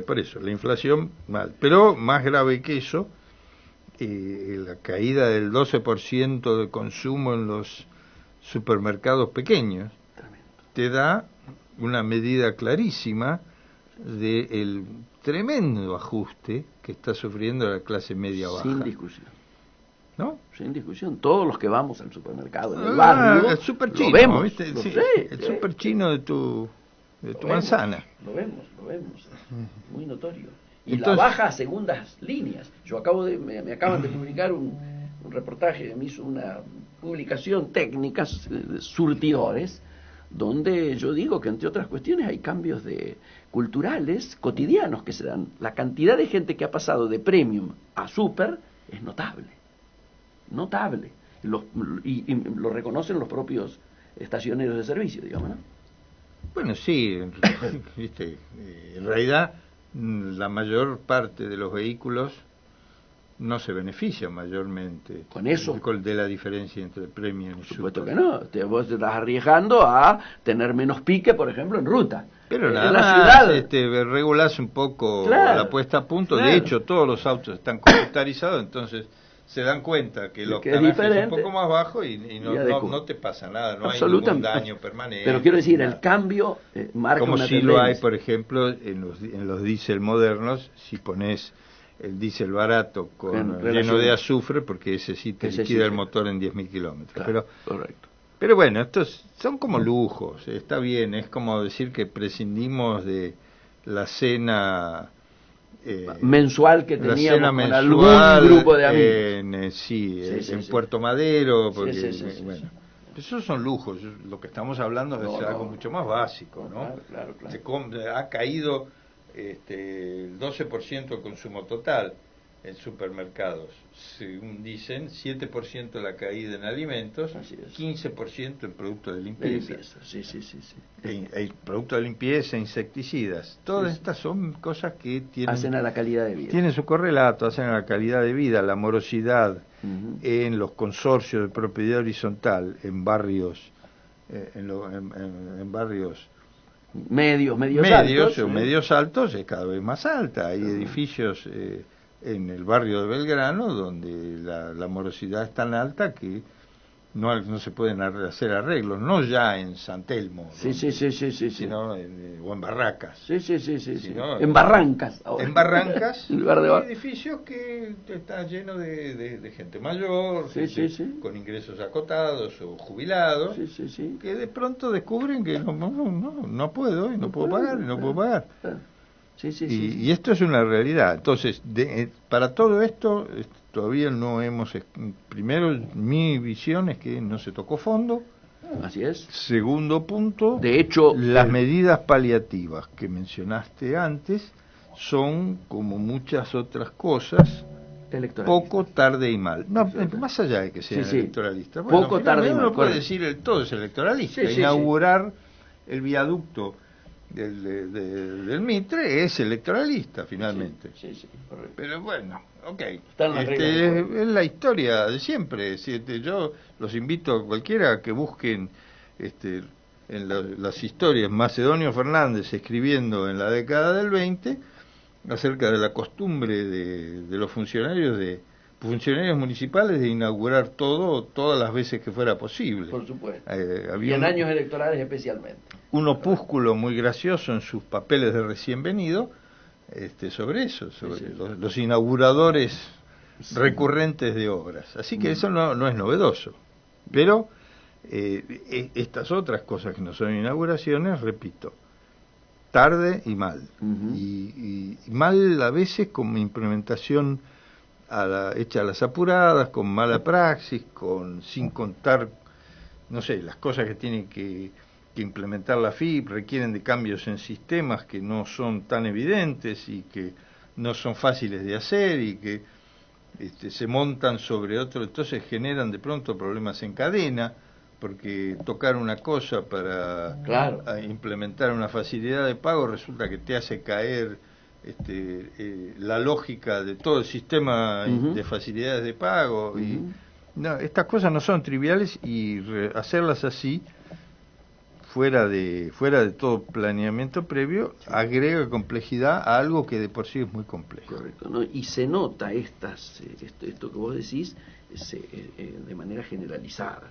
por eso, la inflación mal. Pero más grave que eso, la caída del 12% de consumo en los supermercados pequeños. Tremendo. Te da una medida clarísima del tremendo ajuste que está sufriendo la clase media baja. Sin discusión. ¿No? Sin discusión. Todos los que vamos al supermercado en el barrio, el super chino, lo vemos. ¿viste? El super chino de tu manzana. Lo vemos. Muy notorio. Y entonces, la baja a segundas líneas. Yo me acaban de publicar un reportaje, me hizo una publicación técnica de surtidores, donde yo digo que, entre otras cuestiones, hay cambios culturales cotidianos que se dan. La cantidad de gente que ha pasado de premium a super es notable. Y lo reconocen los propios estacioneros de servicio, digamos, ¿no? Bueno, sí, ¿viste? En realidad la mayor parte de los vehículos no se benefician mayormente con eso de la diferencia entre premium y super. Por supuesto que no, vos te estás arriesgando a tener menos pique, por ejemplo, en ruta. Pero nada más, regulás un poco la puesta a punto. De hecho, todos los autos están computarizados, entonces se dan cuenta que los canajes son un poco más bajos y no te pasa nada, no hay ningún daño permanente. Pero quiero decir, el cambio marca como una si lo hay, por ejemplo, en los diésel modernos, si pones el diésel barato lleno de azufre, porque ese sí te liquida el motor en 10.000 kilómetros. Claro, correcto. Pero bueno, estos son como lujos, está bien, es como decir que prescindimos de la cena mensual que la teníamos cena con mensual algún grupo de amigos. En Puerto Madero, porque Sí. esos son lujos, lo que estamos hablando es algo mucho más básico, ¿no? Claro. Ha caído el 12% del consumo total en supermercados, según dicen, 7% la caída en alimentos, 15% en productos de limpieza. Sí. El producto de limpieza, insecticidas, todas estas son cosas que hacen a la calidad de vida. Tienen su correlato, hacen a la calidad de vida, la morosidad en los consorcios de propiedad horizontal, en barrios, en barrios medios altos es cada vez más alta. Hay edificios en el barrio de Belgrano donde la morosidad es tan alta que no se pueden hacer arreglos, no ya en San Telmo, sino o en Barracas. Sino en Barrancas. Ahora. En Barrancas, en lugar de edificios que está lleno de gente mayor, con ingresos acotados o jubilados, que de pronto descubren que no puedo pagar. Y esto es una realidad. Entonces, para todo esto, todavía no hemos... Primero, mi visión es que no se tocó fondo. Así es. Segundo punto, de hecho, las medidas paliativas que mencionaste antes son, como muchas otras cosas, poco, tarde y mal. Más allá de que sean electoralistas. Bueno, poco, tarde y mal. Uno puede decir todo es electoralista. Inaugurar el viaducto del Mitre es electoralista, finalmente. Correcto. Pero bueno, es la historia de siempre. Yo los invito a cualquiera que busquen en las historias Macedonio Fernández escribiendo en la década del 20 acerca de la costumbre de los funcionarios municipales de inaugurar todas las veces que fuera posible. Por supuesto. Había y en años electorales especialmente. Un opúsculo muy gracioso en sus papeles de recién venido sobre eso, sobre los inauguradores recurrentes de obras. Así que eso no es novedoso. Pero estas otras cosas que no son inauguraciones, repito, tarde y mal. Y mal a veces como implementación hecha a las apuradas, con mala praxis, sin contar, no sé, las cosas que tienen que implementar la FIP requieren de cambios en sistemas que no son tan evidentes y que no son fáciles de hacer y que se montan sobre otro, entonces generan de pronto problemas en cadena, porque tocar una cosa para implementar una facilidad de pago resulta que te hace caer la lógica de todo el sistema de facilidades de pago. Y estas cosas no son triviales y hacerlas así fuera de todo planeamiento previo agrega complejidad a algo que de por sí es muy complejo. Correcto, ¿no? Y se nota esto que vos decís de manera generalizada,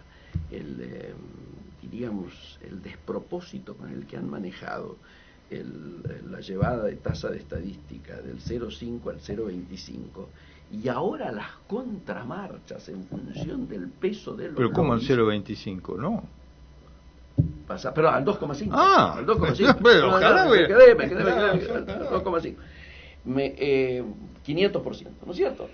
diríamos el despropósito con el que han manejado la llevada de tasa de estadística del 0,5 al 0,25 y ahora las contramarchas en función del peso de los pero ¿cómo al lobbies, 0,25? No. Pero al 2,5. Al 2,5. Pero ojalá me quedé al 2,5. 500%, ¿no es cierto?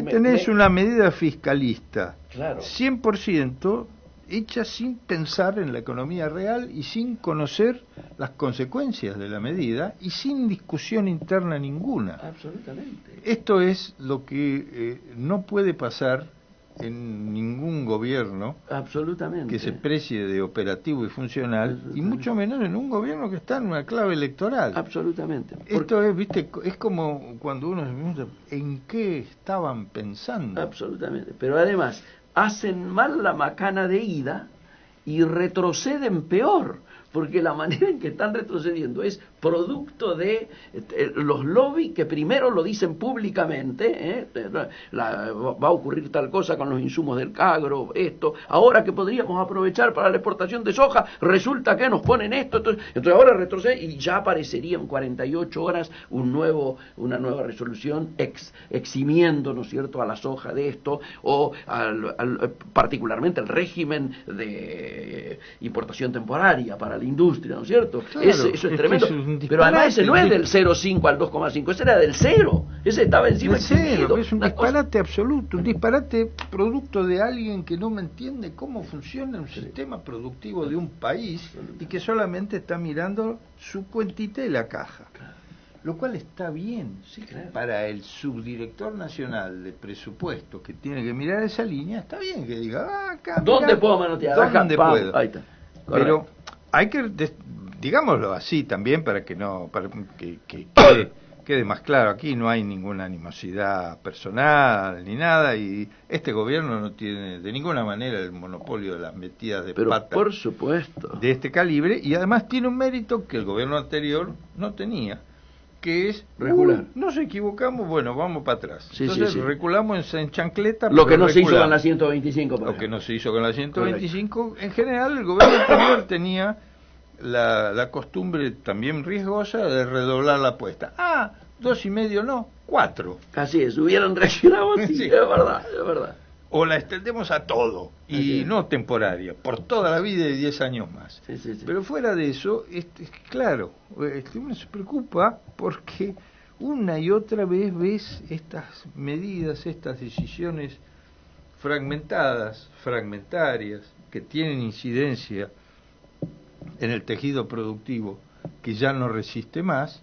Tenés una medida fiscalista, 100% hecha sin pensar en la economía real y sin conocer las consecuencias de la medida y sin discusión interna ninguna. Absolutamente. Esto es lo que no puede pasar en ningún gobierno que se precie de operativo y funcional, y mucho menos en un gobierno que está en una clave electoral. Absolutamente. Esto es como cuando uno se pregunta ¿en qué estaban pensando? Absolutamente. Pero además hacen mal la macana de ida y retroceden peor, porque la manera en que están retrocediendo es producto de los lobbies que primero lo dicen públicamente, va a ocurrir tal cosa con los insumos del agro, esto, ahora que podríamos aprovechar para la exportación de soja, resulta que nos ponen esto, entonces ahora retrocede y ya aparecería en 48 horas una nueva resolución eximiendo, ¿no es cierto?, a la soja de esto, o particularmente el régimen de importación temporaria para la industria, ¿no es cierto? Claro, eso es tremendo. Pero además ese no es del 0,5 al 2,5, ese era del 0. Ese estaba encima eximido. Es un disparate absoluto, un disparate producto de alguien que no me entiende cómo funciona un sistema productivo de un país y que solamente está mirando su cuentita de la caja. Lo cual está bien, sí, claro. Para el subdirector nacional de presupuesto que tiene que mirar esa línea, está bien que diga, acá, ¿dónde puedo manotear? ¿Dónde puedo? Ahí está. Pero hay que, digámoslo así también para que no, para que quede más claro, aquí no hay ninguna animosidad personal ni nada, y este gobierno no tiene de ninguna manera el monopolio de las metidas de pata, por supuesto, de este calibre, y además tiene un mérito que el gobierno anterior no tenía, que es regular. Nos equivocamos, bueno, vamos para atrás. Sí, entonces reculamos en chancleta. Lo que no se hizo con la 125. Lo que no se hizo con la 125. Correcto. En general, el gobierno anterior tenía la costumbre también riesgosa de redoblar la apuesta. 2,5 no, 4. Así es, hubieran reaccionado así, sí. Es verdad. O la extendemos a todo, y no temporaria, por toda la vida y 10 años más. Sí. Pero fuera de eso, claro, uno se preocupa porque una y otra vez ves estas medidas, estas decisiones fragmentarias, que tienen incidencia en el tejido productivo, que ya no resiste más.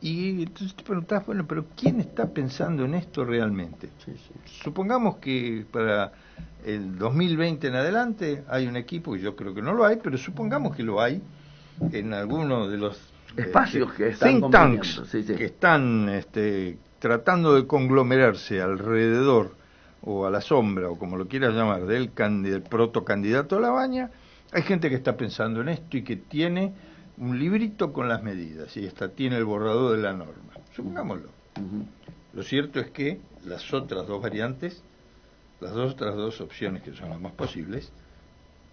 Y entonces te preguntás, bueno, pero ¿quién está pensando en esto realmente? Sí. Supongamos que para el 2020 en adelante hay un equipo, y yo creo que no lo hay, pero supongamos que lo hay, en alguno de los espacios que están think tanks que están tratando de conglomerarse alrededor, o a la sombra, o como lo quieras llamar, del protocandidato a la baña. Hay gente que está pensando en esto y que tiene un librito con las medidas, y tiene el borrador de la norma, supongámoslo. Lo cierto es que las otras dos variantes, las otras dos opciones que son las más posibles,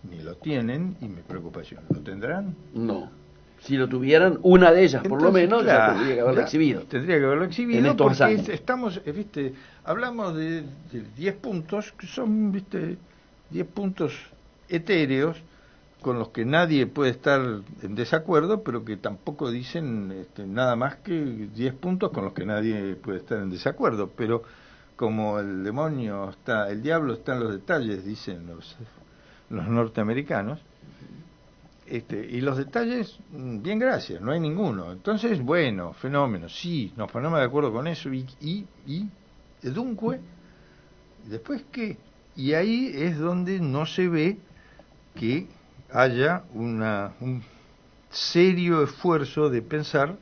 ni lo tienen, y mi preocupación, ¿lo tendrán? No. Si lo tuvieran, una de ellas, entonces, por lo menos, claro, tendría que haberlo exhibido. Tendría que haberlo exhibido, en estos porque años. Estamos, hablamos de 10 puntos, que son, 10 puntos etéreos, con los que nadie puede estar en desacuerdo, pero que tampoco dicen nada más que 10 puntos con los que nadie puede estar en desacuerdo. Pero como el diablo está en los detalles, dicen los norteamericanos, y los detalles, bien, gracias, no hay ninguno. Entonces, bueno, fenómeno, sí, nos ponemos de acuerdo con eso, y dunque, ¿después qué? Y ahí es donde no se ve que haya un serio esfuerzo de pensar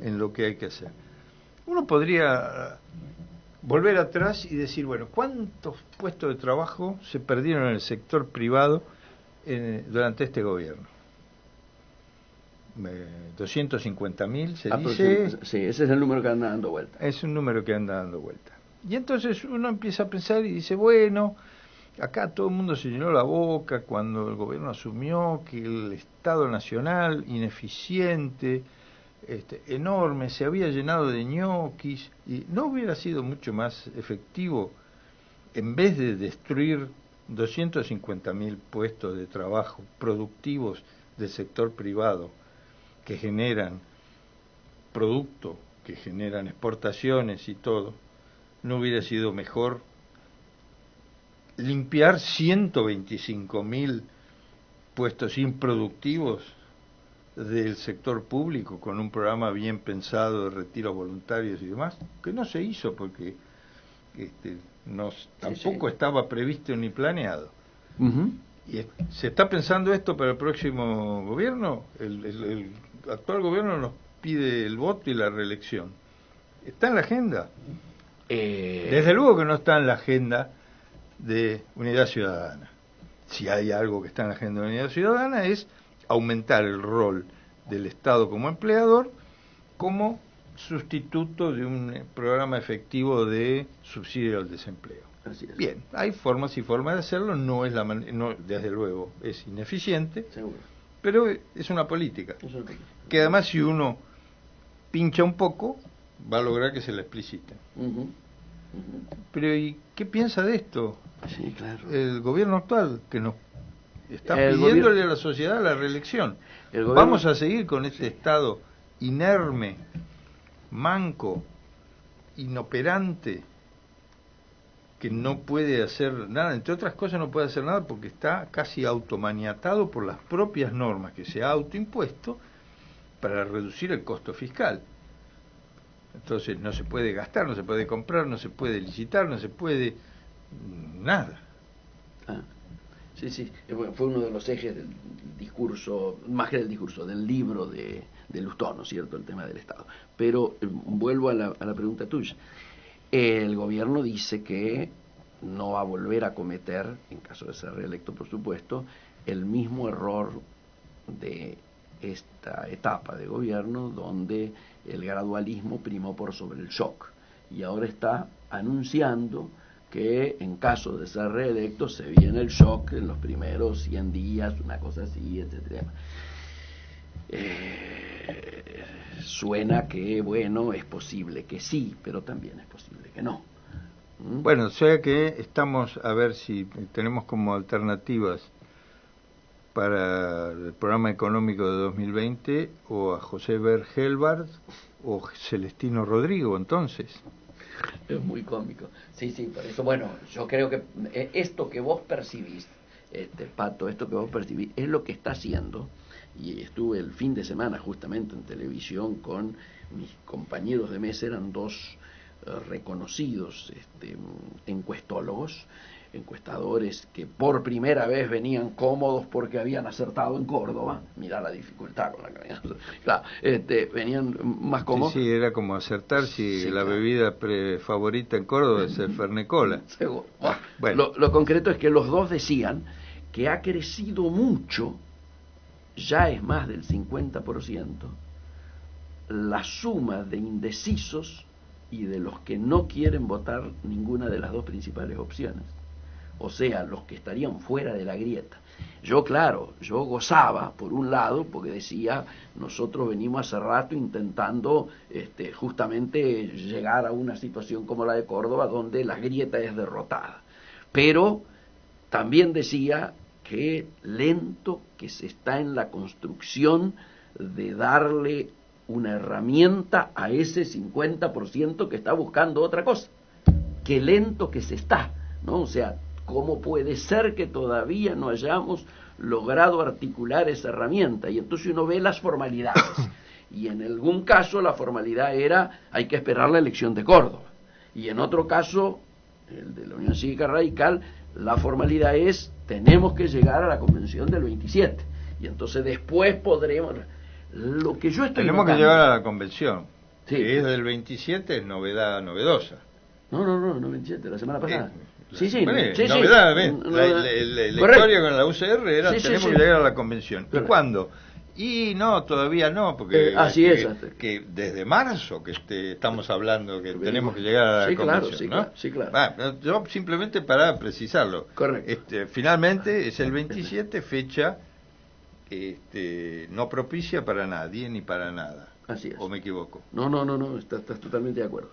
en lo que hay que hacer. Uno podría volver atrás y decir, bueno, ¿cuántos puestos de trabajo se perdieron en el sector privado durante este gobierno? 250.000 se dice. Sí, ese es el número que anda dando vuelta. Es un número que anda dando vuelta. Y entonces uno empieza a pensar y dice, bueno, acá todo el mundo se llenó la boca cuando el gobierno asumió que el Estado Nacional, ineficiente, enorme, se había llenado de ñoquis, y no hubiera sido mucho más efectivo, en vez de destruir 250.000 puestos de trabajo productivos del sector privado, que generan producto, que generan exportaciones y todo, no hubiera sido mejor limpiar 125.000 puestos improductivos del sector público con un programa bien pensado de retiros voluntarios y demás, que no se hizo porque tampoco estaba previsto ni planeado. ¿Y se está pensando esto para el próximo gobierno? El actual gobierno nos pide el voto y la reelección. ¿Está en la agenda? Desde luego que no está en la agenda de Unidad Ciudadana. Si hay algo que está en la agenda de Unidad Ciudadana es aumentar el rol del Estado como empleador como sustituto de un programa efectivo de subsidio al desempleo. Así es. Bien, hay formas y formas de hacerlo, no es no, desde luego es ineficiente, Seguro. pero es una política, Eso es lo que- que además si uno pincha un poco, va a lograr que se la explicite. Ujú, ujú. Pero ¿y qué piensa de esto Sí, claro. el gobierno actual, que nos está El pidiéndole gobierno- a la sociedad la reelección? El gobierno- ¿Vamos a seguir con este Estado inerme, manco, inoperante, que no puede hacer nada? Entre otras cosas no puede hacer nada porque está casi automaniatado por las propias normas que se ha autoimpuesto para reducir el costo fiscal. Entonces no se puede gastar, no se puede comprar, no se puede licitar, no se puede nada. Ah, sí, sí. Bueno, fue uno de los ejes del discurso, más que del discurso, del libro de Lustó, ¿no es cierto?, el tema del Estado. Pero vuelvo a la pregunta tuya. El gobierno dice que no va a volver a cometer, en caso de ser reelecto por supuesto, el mismo error de esta etapa de gobierno donde el gradualismo primó por sobre el shock. Y ahora está anunciando que en caso de ser reelecto se viene el shock en los primeros 100 días, una cosa así, etcétera. Suena que, bueno, es posible que sí, pero también es posible que no. ¿Mm? Bueno, o sea que estamos a ver si tenemos como alternativas para el programa económico de 2020 o a José Bergelbart o Celestino Rodrigo, entonces. Es muy cómico. Sí, sí, por eso, bueno, yo creo que esto que vos percibís, Pato, esto que vos percibís, es lo que está haciendo, y estuve el fin de semana justamente en televisión con mis compañeros de mesa, eran dos reconocidos encuestadores que por primera vez venían cómodos porque habían acertado en Córdoba. Mirá la dificultad con la que venían. Claro, venían más cómodos. Sí, sí, era como acertar si Sí, la claro. bebida favorita en Córdoba es el Fernet Cola. Seguro. Bueno. Lo concreto es que los dos decían que ha crecido mucho, ya es más del 50%, la suma de indecisos y de los que no quieren votar ninguna de las dos principales opciones. O sea, los que estarían fuera de la grieta. Yo, claro, yo gozaba, por un lado, porque decía, nosotros venimos hace rato intentando justamente llegar a una situación como la de Córdoba, donde la grieta es derrotada. Pero también decía que lento que se está en la construcción de darle una herramienta a ese 50% que está buscando otra cosa. Qué lento que se está, ¿no? O sea, ¿cómo puede ser que todavía no hayamos logrado articular esa herramienta? Y entonces uno ve las formalidades. Y en algún caso la formalidad era, hay que esperar la elección de Córdoba. Y en otro caso, el de la Unión Cívica Radical, la formalidad es, tenemos que llegar a la convención del 27. Y entonces después podremos... Lo que yo estoy Tenemos que notando, llegar a la convención, sí, que es del 27, es novedad novedosa. No, 27, la semana pasada. Sí, Hombre, sí, novedad, sí. ¿ven? La Correcto. historia con la UCR era, Sí, sí, tenemos sí. que llegar a la convención. ¿Y Correcto. cuándo? Y no, todavía no, porque así es. que desde marzo que estamos hablando que tenemos que llegar a la Sí, claro, convención, sí, ¿no? claro, sí, claro. Ah, yo simplemente para precisarlo. Correcto. Finalmente es el 27, fecha no propicia para nadie ni para nada. Así es. ¿O me equivoco? No, estás totalmente de acuerdo.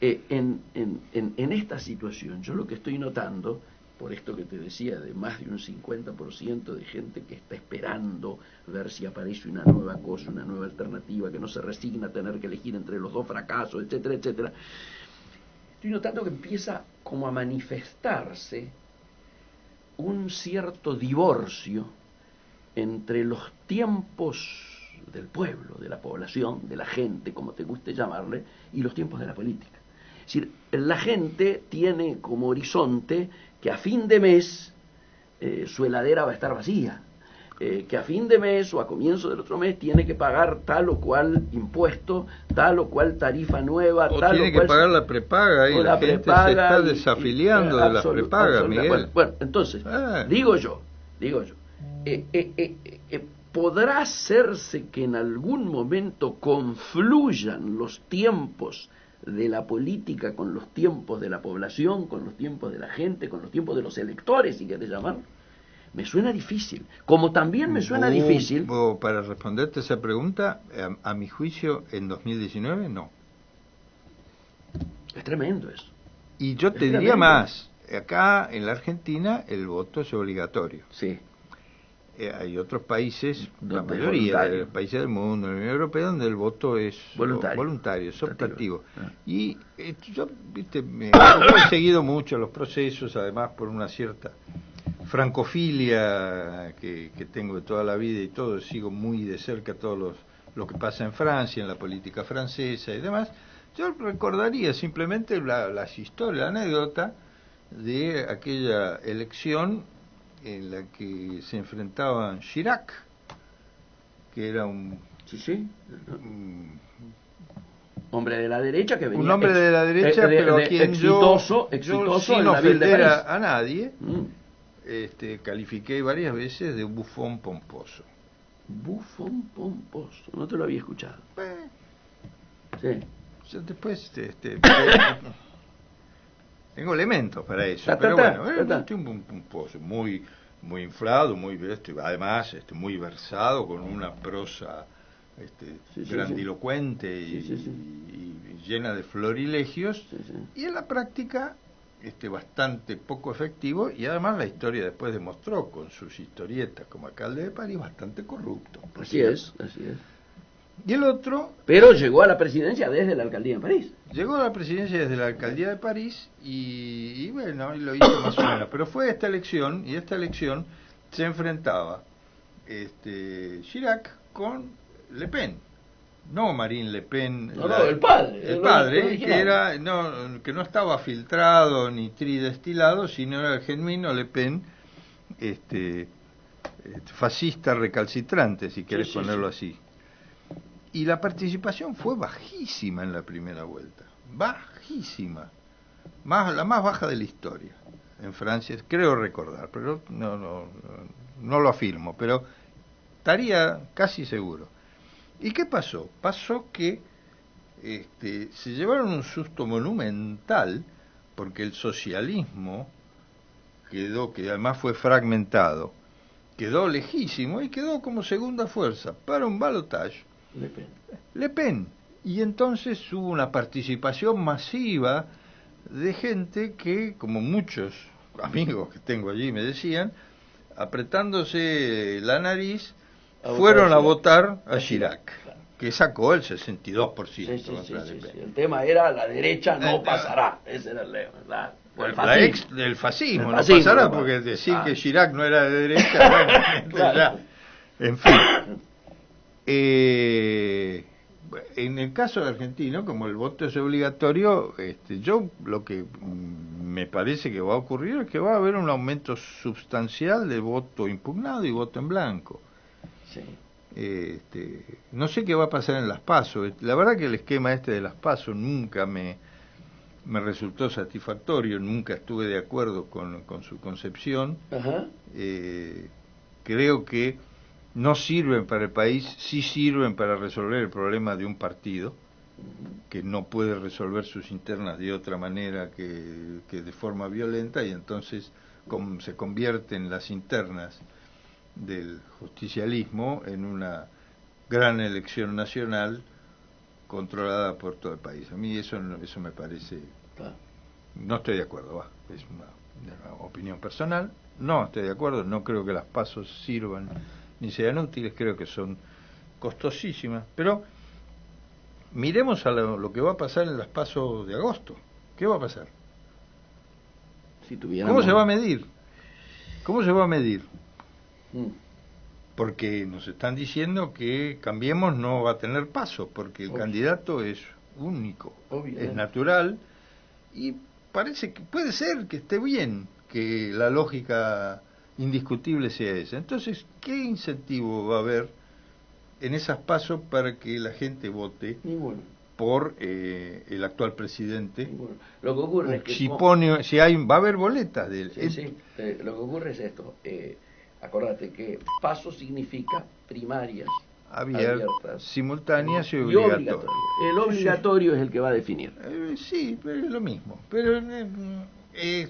En esta situación, yo lo que estoy notando, por esto que te decía, de más de un 50% de gente que está esperando ver si aparece una nueva cosa, una nueva alternativa, que no se resigna a tener que elegir entre los dos fracasos, etcétera, etcétera, estoy notando que empieza como a manifestarse un cierto divorcio entre los tiempos del pueblo, de la población, de la gente, como te guste llamarle, y los tiempos de la política. Es decir, la gente tiene como horizonte que a fin de mes su heladera va a estar vacía, que a fin de mes o a comienzo del otro mes tiene que pagar tal o cual impuesto, tal o cual tarifa nueva, o tal tiene o cual... que pagar la prepaga y la gente se está desafiliando de las prepagas, Miguel. Bueno, entonces, digo yo, ¿podrá hacerse que en algún momento confluyan los tiempos de la política con los tiempos de la población, con los tiempos de la gente, con los tiempos de los electores, si querés llamar? Me suena difícil. Como también me suena difícil... Para responderte esa pregunta, a mi juicio, en 2019, no. Es tremendo eso. Y yo te diría más, acá en la Argentina el voto es obligatorio. Sí. Hay otros países, la Donde es mayoría de voluntario. los países del mundo, en la Unión Europea, donde el voto es voluntario, es optativo. Y yo, viste, he seguido mucho los procesos, además por una cierta francofilia que tengo de toda la vida y todo, sigo muy de cerca todo lo que pasa en Francia, en la política francesa y demás. Yo recordaría simplemente las historias, la anécdota de aquella elección en la que se enfrentaban Chirac, que era un hombre de la derecha que venía... Un hombre de la derecha, pero a quien exitoso yo sin en la ville de ofender París. a nadie, califiqué varias veces de bufón pomposo. Bufón pomposo, no te lo había escuchado. Sí. Después tengo elementos para eso, pero bueno, un pomposo muy inflado, muy además muy versado, con una prosa grandilocuente y llena de florilegios, y en la práctica bastante poco efectivo, y además la historia después demostró con sus historietas como alcalde de París bastante corrupto. Así es. Y el otro... Pero llegó a la presidencia desde la alcaldía de París. Llegó a la presidencia desde la alcaldía de París y bueno, lo hizo más o menos. Pero fue esta elección, y esta elección se enfrentaba Chirac con Le Pen. No Marine Le Pen. El padre. El padre, que no estaba filtrado ni tridestilado, sino era el genuino Le Pen, fascista recalcitrante, si querés ponerlo así. Y la participación fue bajísima en la primera vuelta, bajísima, la más baja de la historia en Francia, creo recordar, pero no lo afirmo, pero estaría casi seguro. ¿Y qué pasó? Pasó que se llevaron un susto monumental, porque el socialismo quedó, que además fue fragmentado, quedó lejísimo y quedó como segunda fuerza para un balotaje Le Pen. Y entonces hubo una participación masiva de gente que, como muchos amigos que tengo allí me decían, apretándose la nariz, fueron a votar a Chirac, que sacó el 62% contra Le Pen. El tema era la derecha no pasará, ese era el lema. Del fascismo no pasará, porque decir que Chirac no era de derecha, bueno, en fin. En el caso de argentino, como el voto es obligatorio, yo lo que me parece que va a ocurrir es que va a haber un aumento sustancial de voto impugnado y voto en blanco. No sé qué va a pasar en las PASO. La verdad que el esquema de las PASO nunca me resultó satisfactorio, nunca estuve de acuerdo con su concepción. Creo que no sirven para el país, sí sirven para resolver el problema de un partido que no puede resolver sus internas de otra manera que de forma violenta, y entonces se convierten las internas del justicialismo en una gran elección nacional controlada por todo el país. A mí eso me parece... No estoy de acuerdo, es una opinión personal, no estoy de acuerdo, no creo que las pasos sirvan ni sean útiles, creo que son costosísimas, pero miremos a lo que va a pasar en las pasos de agosto. ¿Qué va a pasar? ¿Cómo se va a medir? ¿Cómo se va a medir? Porque nos están diciendo que Cambiemos no va a tener paso, porque el candidato es único, es natural, y parece que puede ser que esté bien, que la lógica indiscutible sea esa. Entonces, ¿qué incentivo va a haber en esas pasos para que la gente vote por el actual presidente? Lo que ocurre es que va a haber boletas de él. lo que ocurre es esto. Acordate que PASO significa primarias abiertas, simultáneas y obligatorias. obligatorias. El obligatorio es el que va a definir. Sí, pero es lo mismo. Pero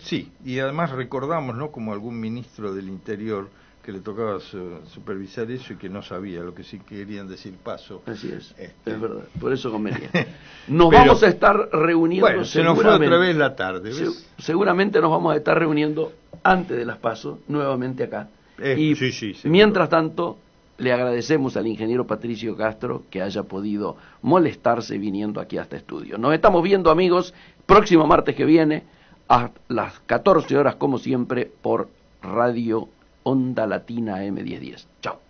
sí, y además recordamos, ¿no?, como algún ministro del Interior que le tocaba supervisar eso y que no sabía lo que sí querían decir PASO. Así es, es verdad, por eso convenía. Nos vamos a estar reuniendo. Bueno, se nos fue otra vez la tarde, ¿ves? Seguramente nos vamos a estar reuniendo antes de las PASO, nuevamente acá. Y sí, mientras tanto, le agradecemos al ingeniero Patricio Castro que haya podido molestarse viniendo aquí a este estudio. Nos estamos viendo, amigos, próximo martes que viene, a las 14 horas, como siempre, por Radio Onda Latina M1010. Chao.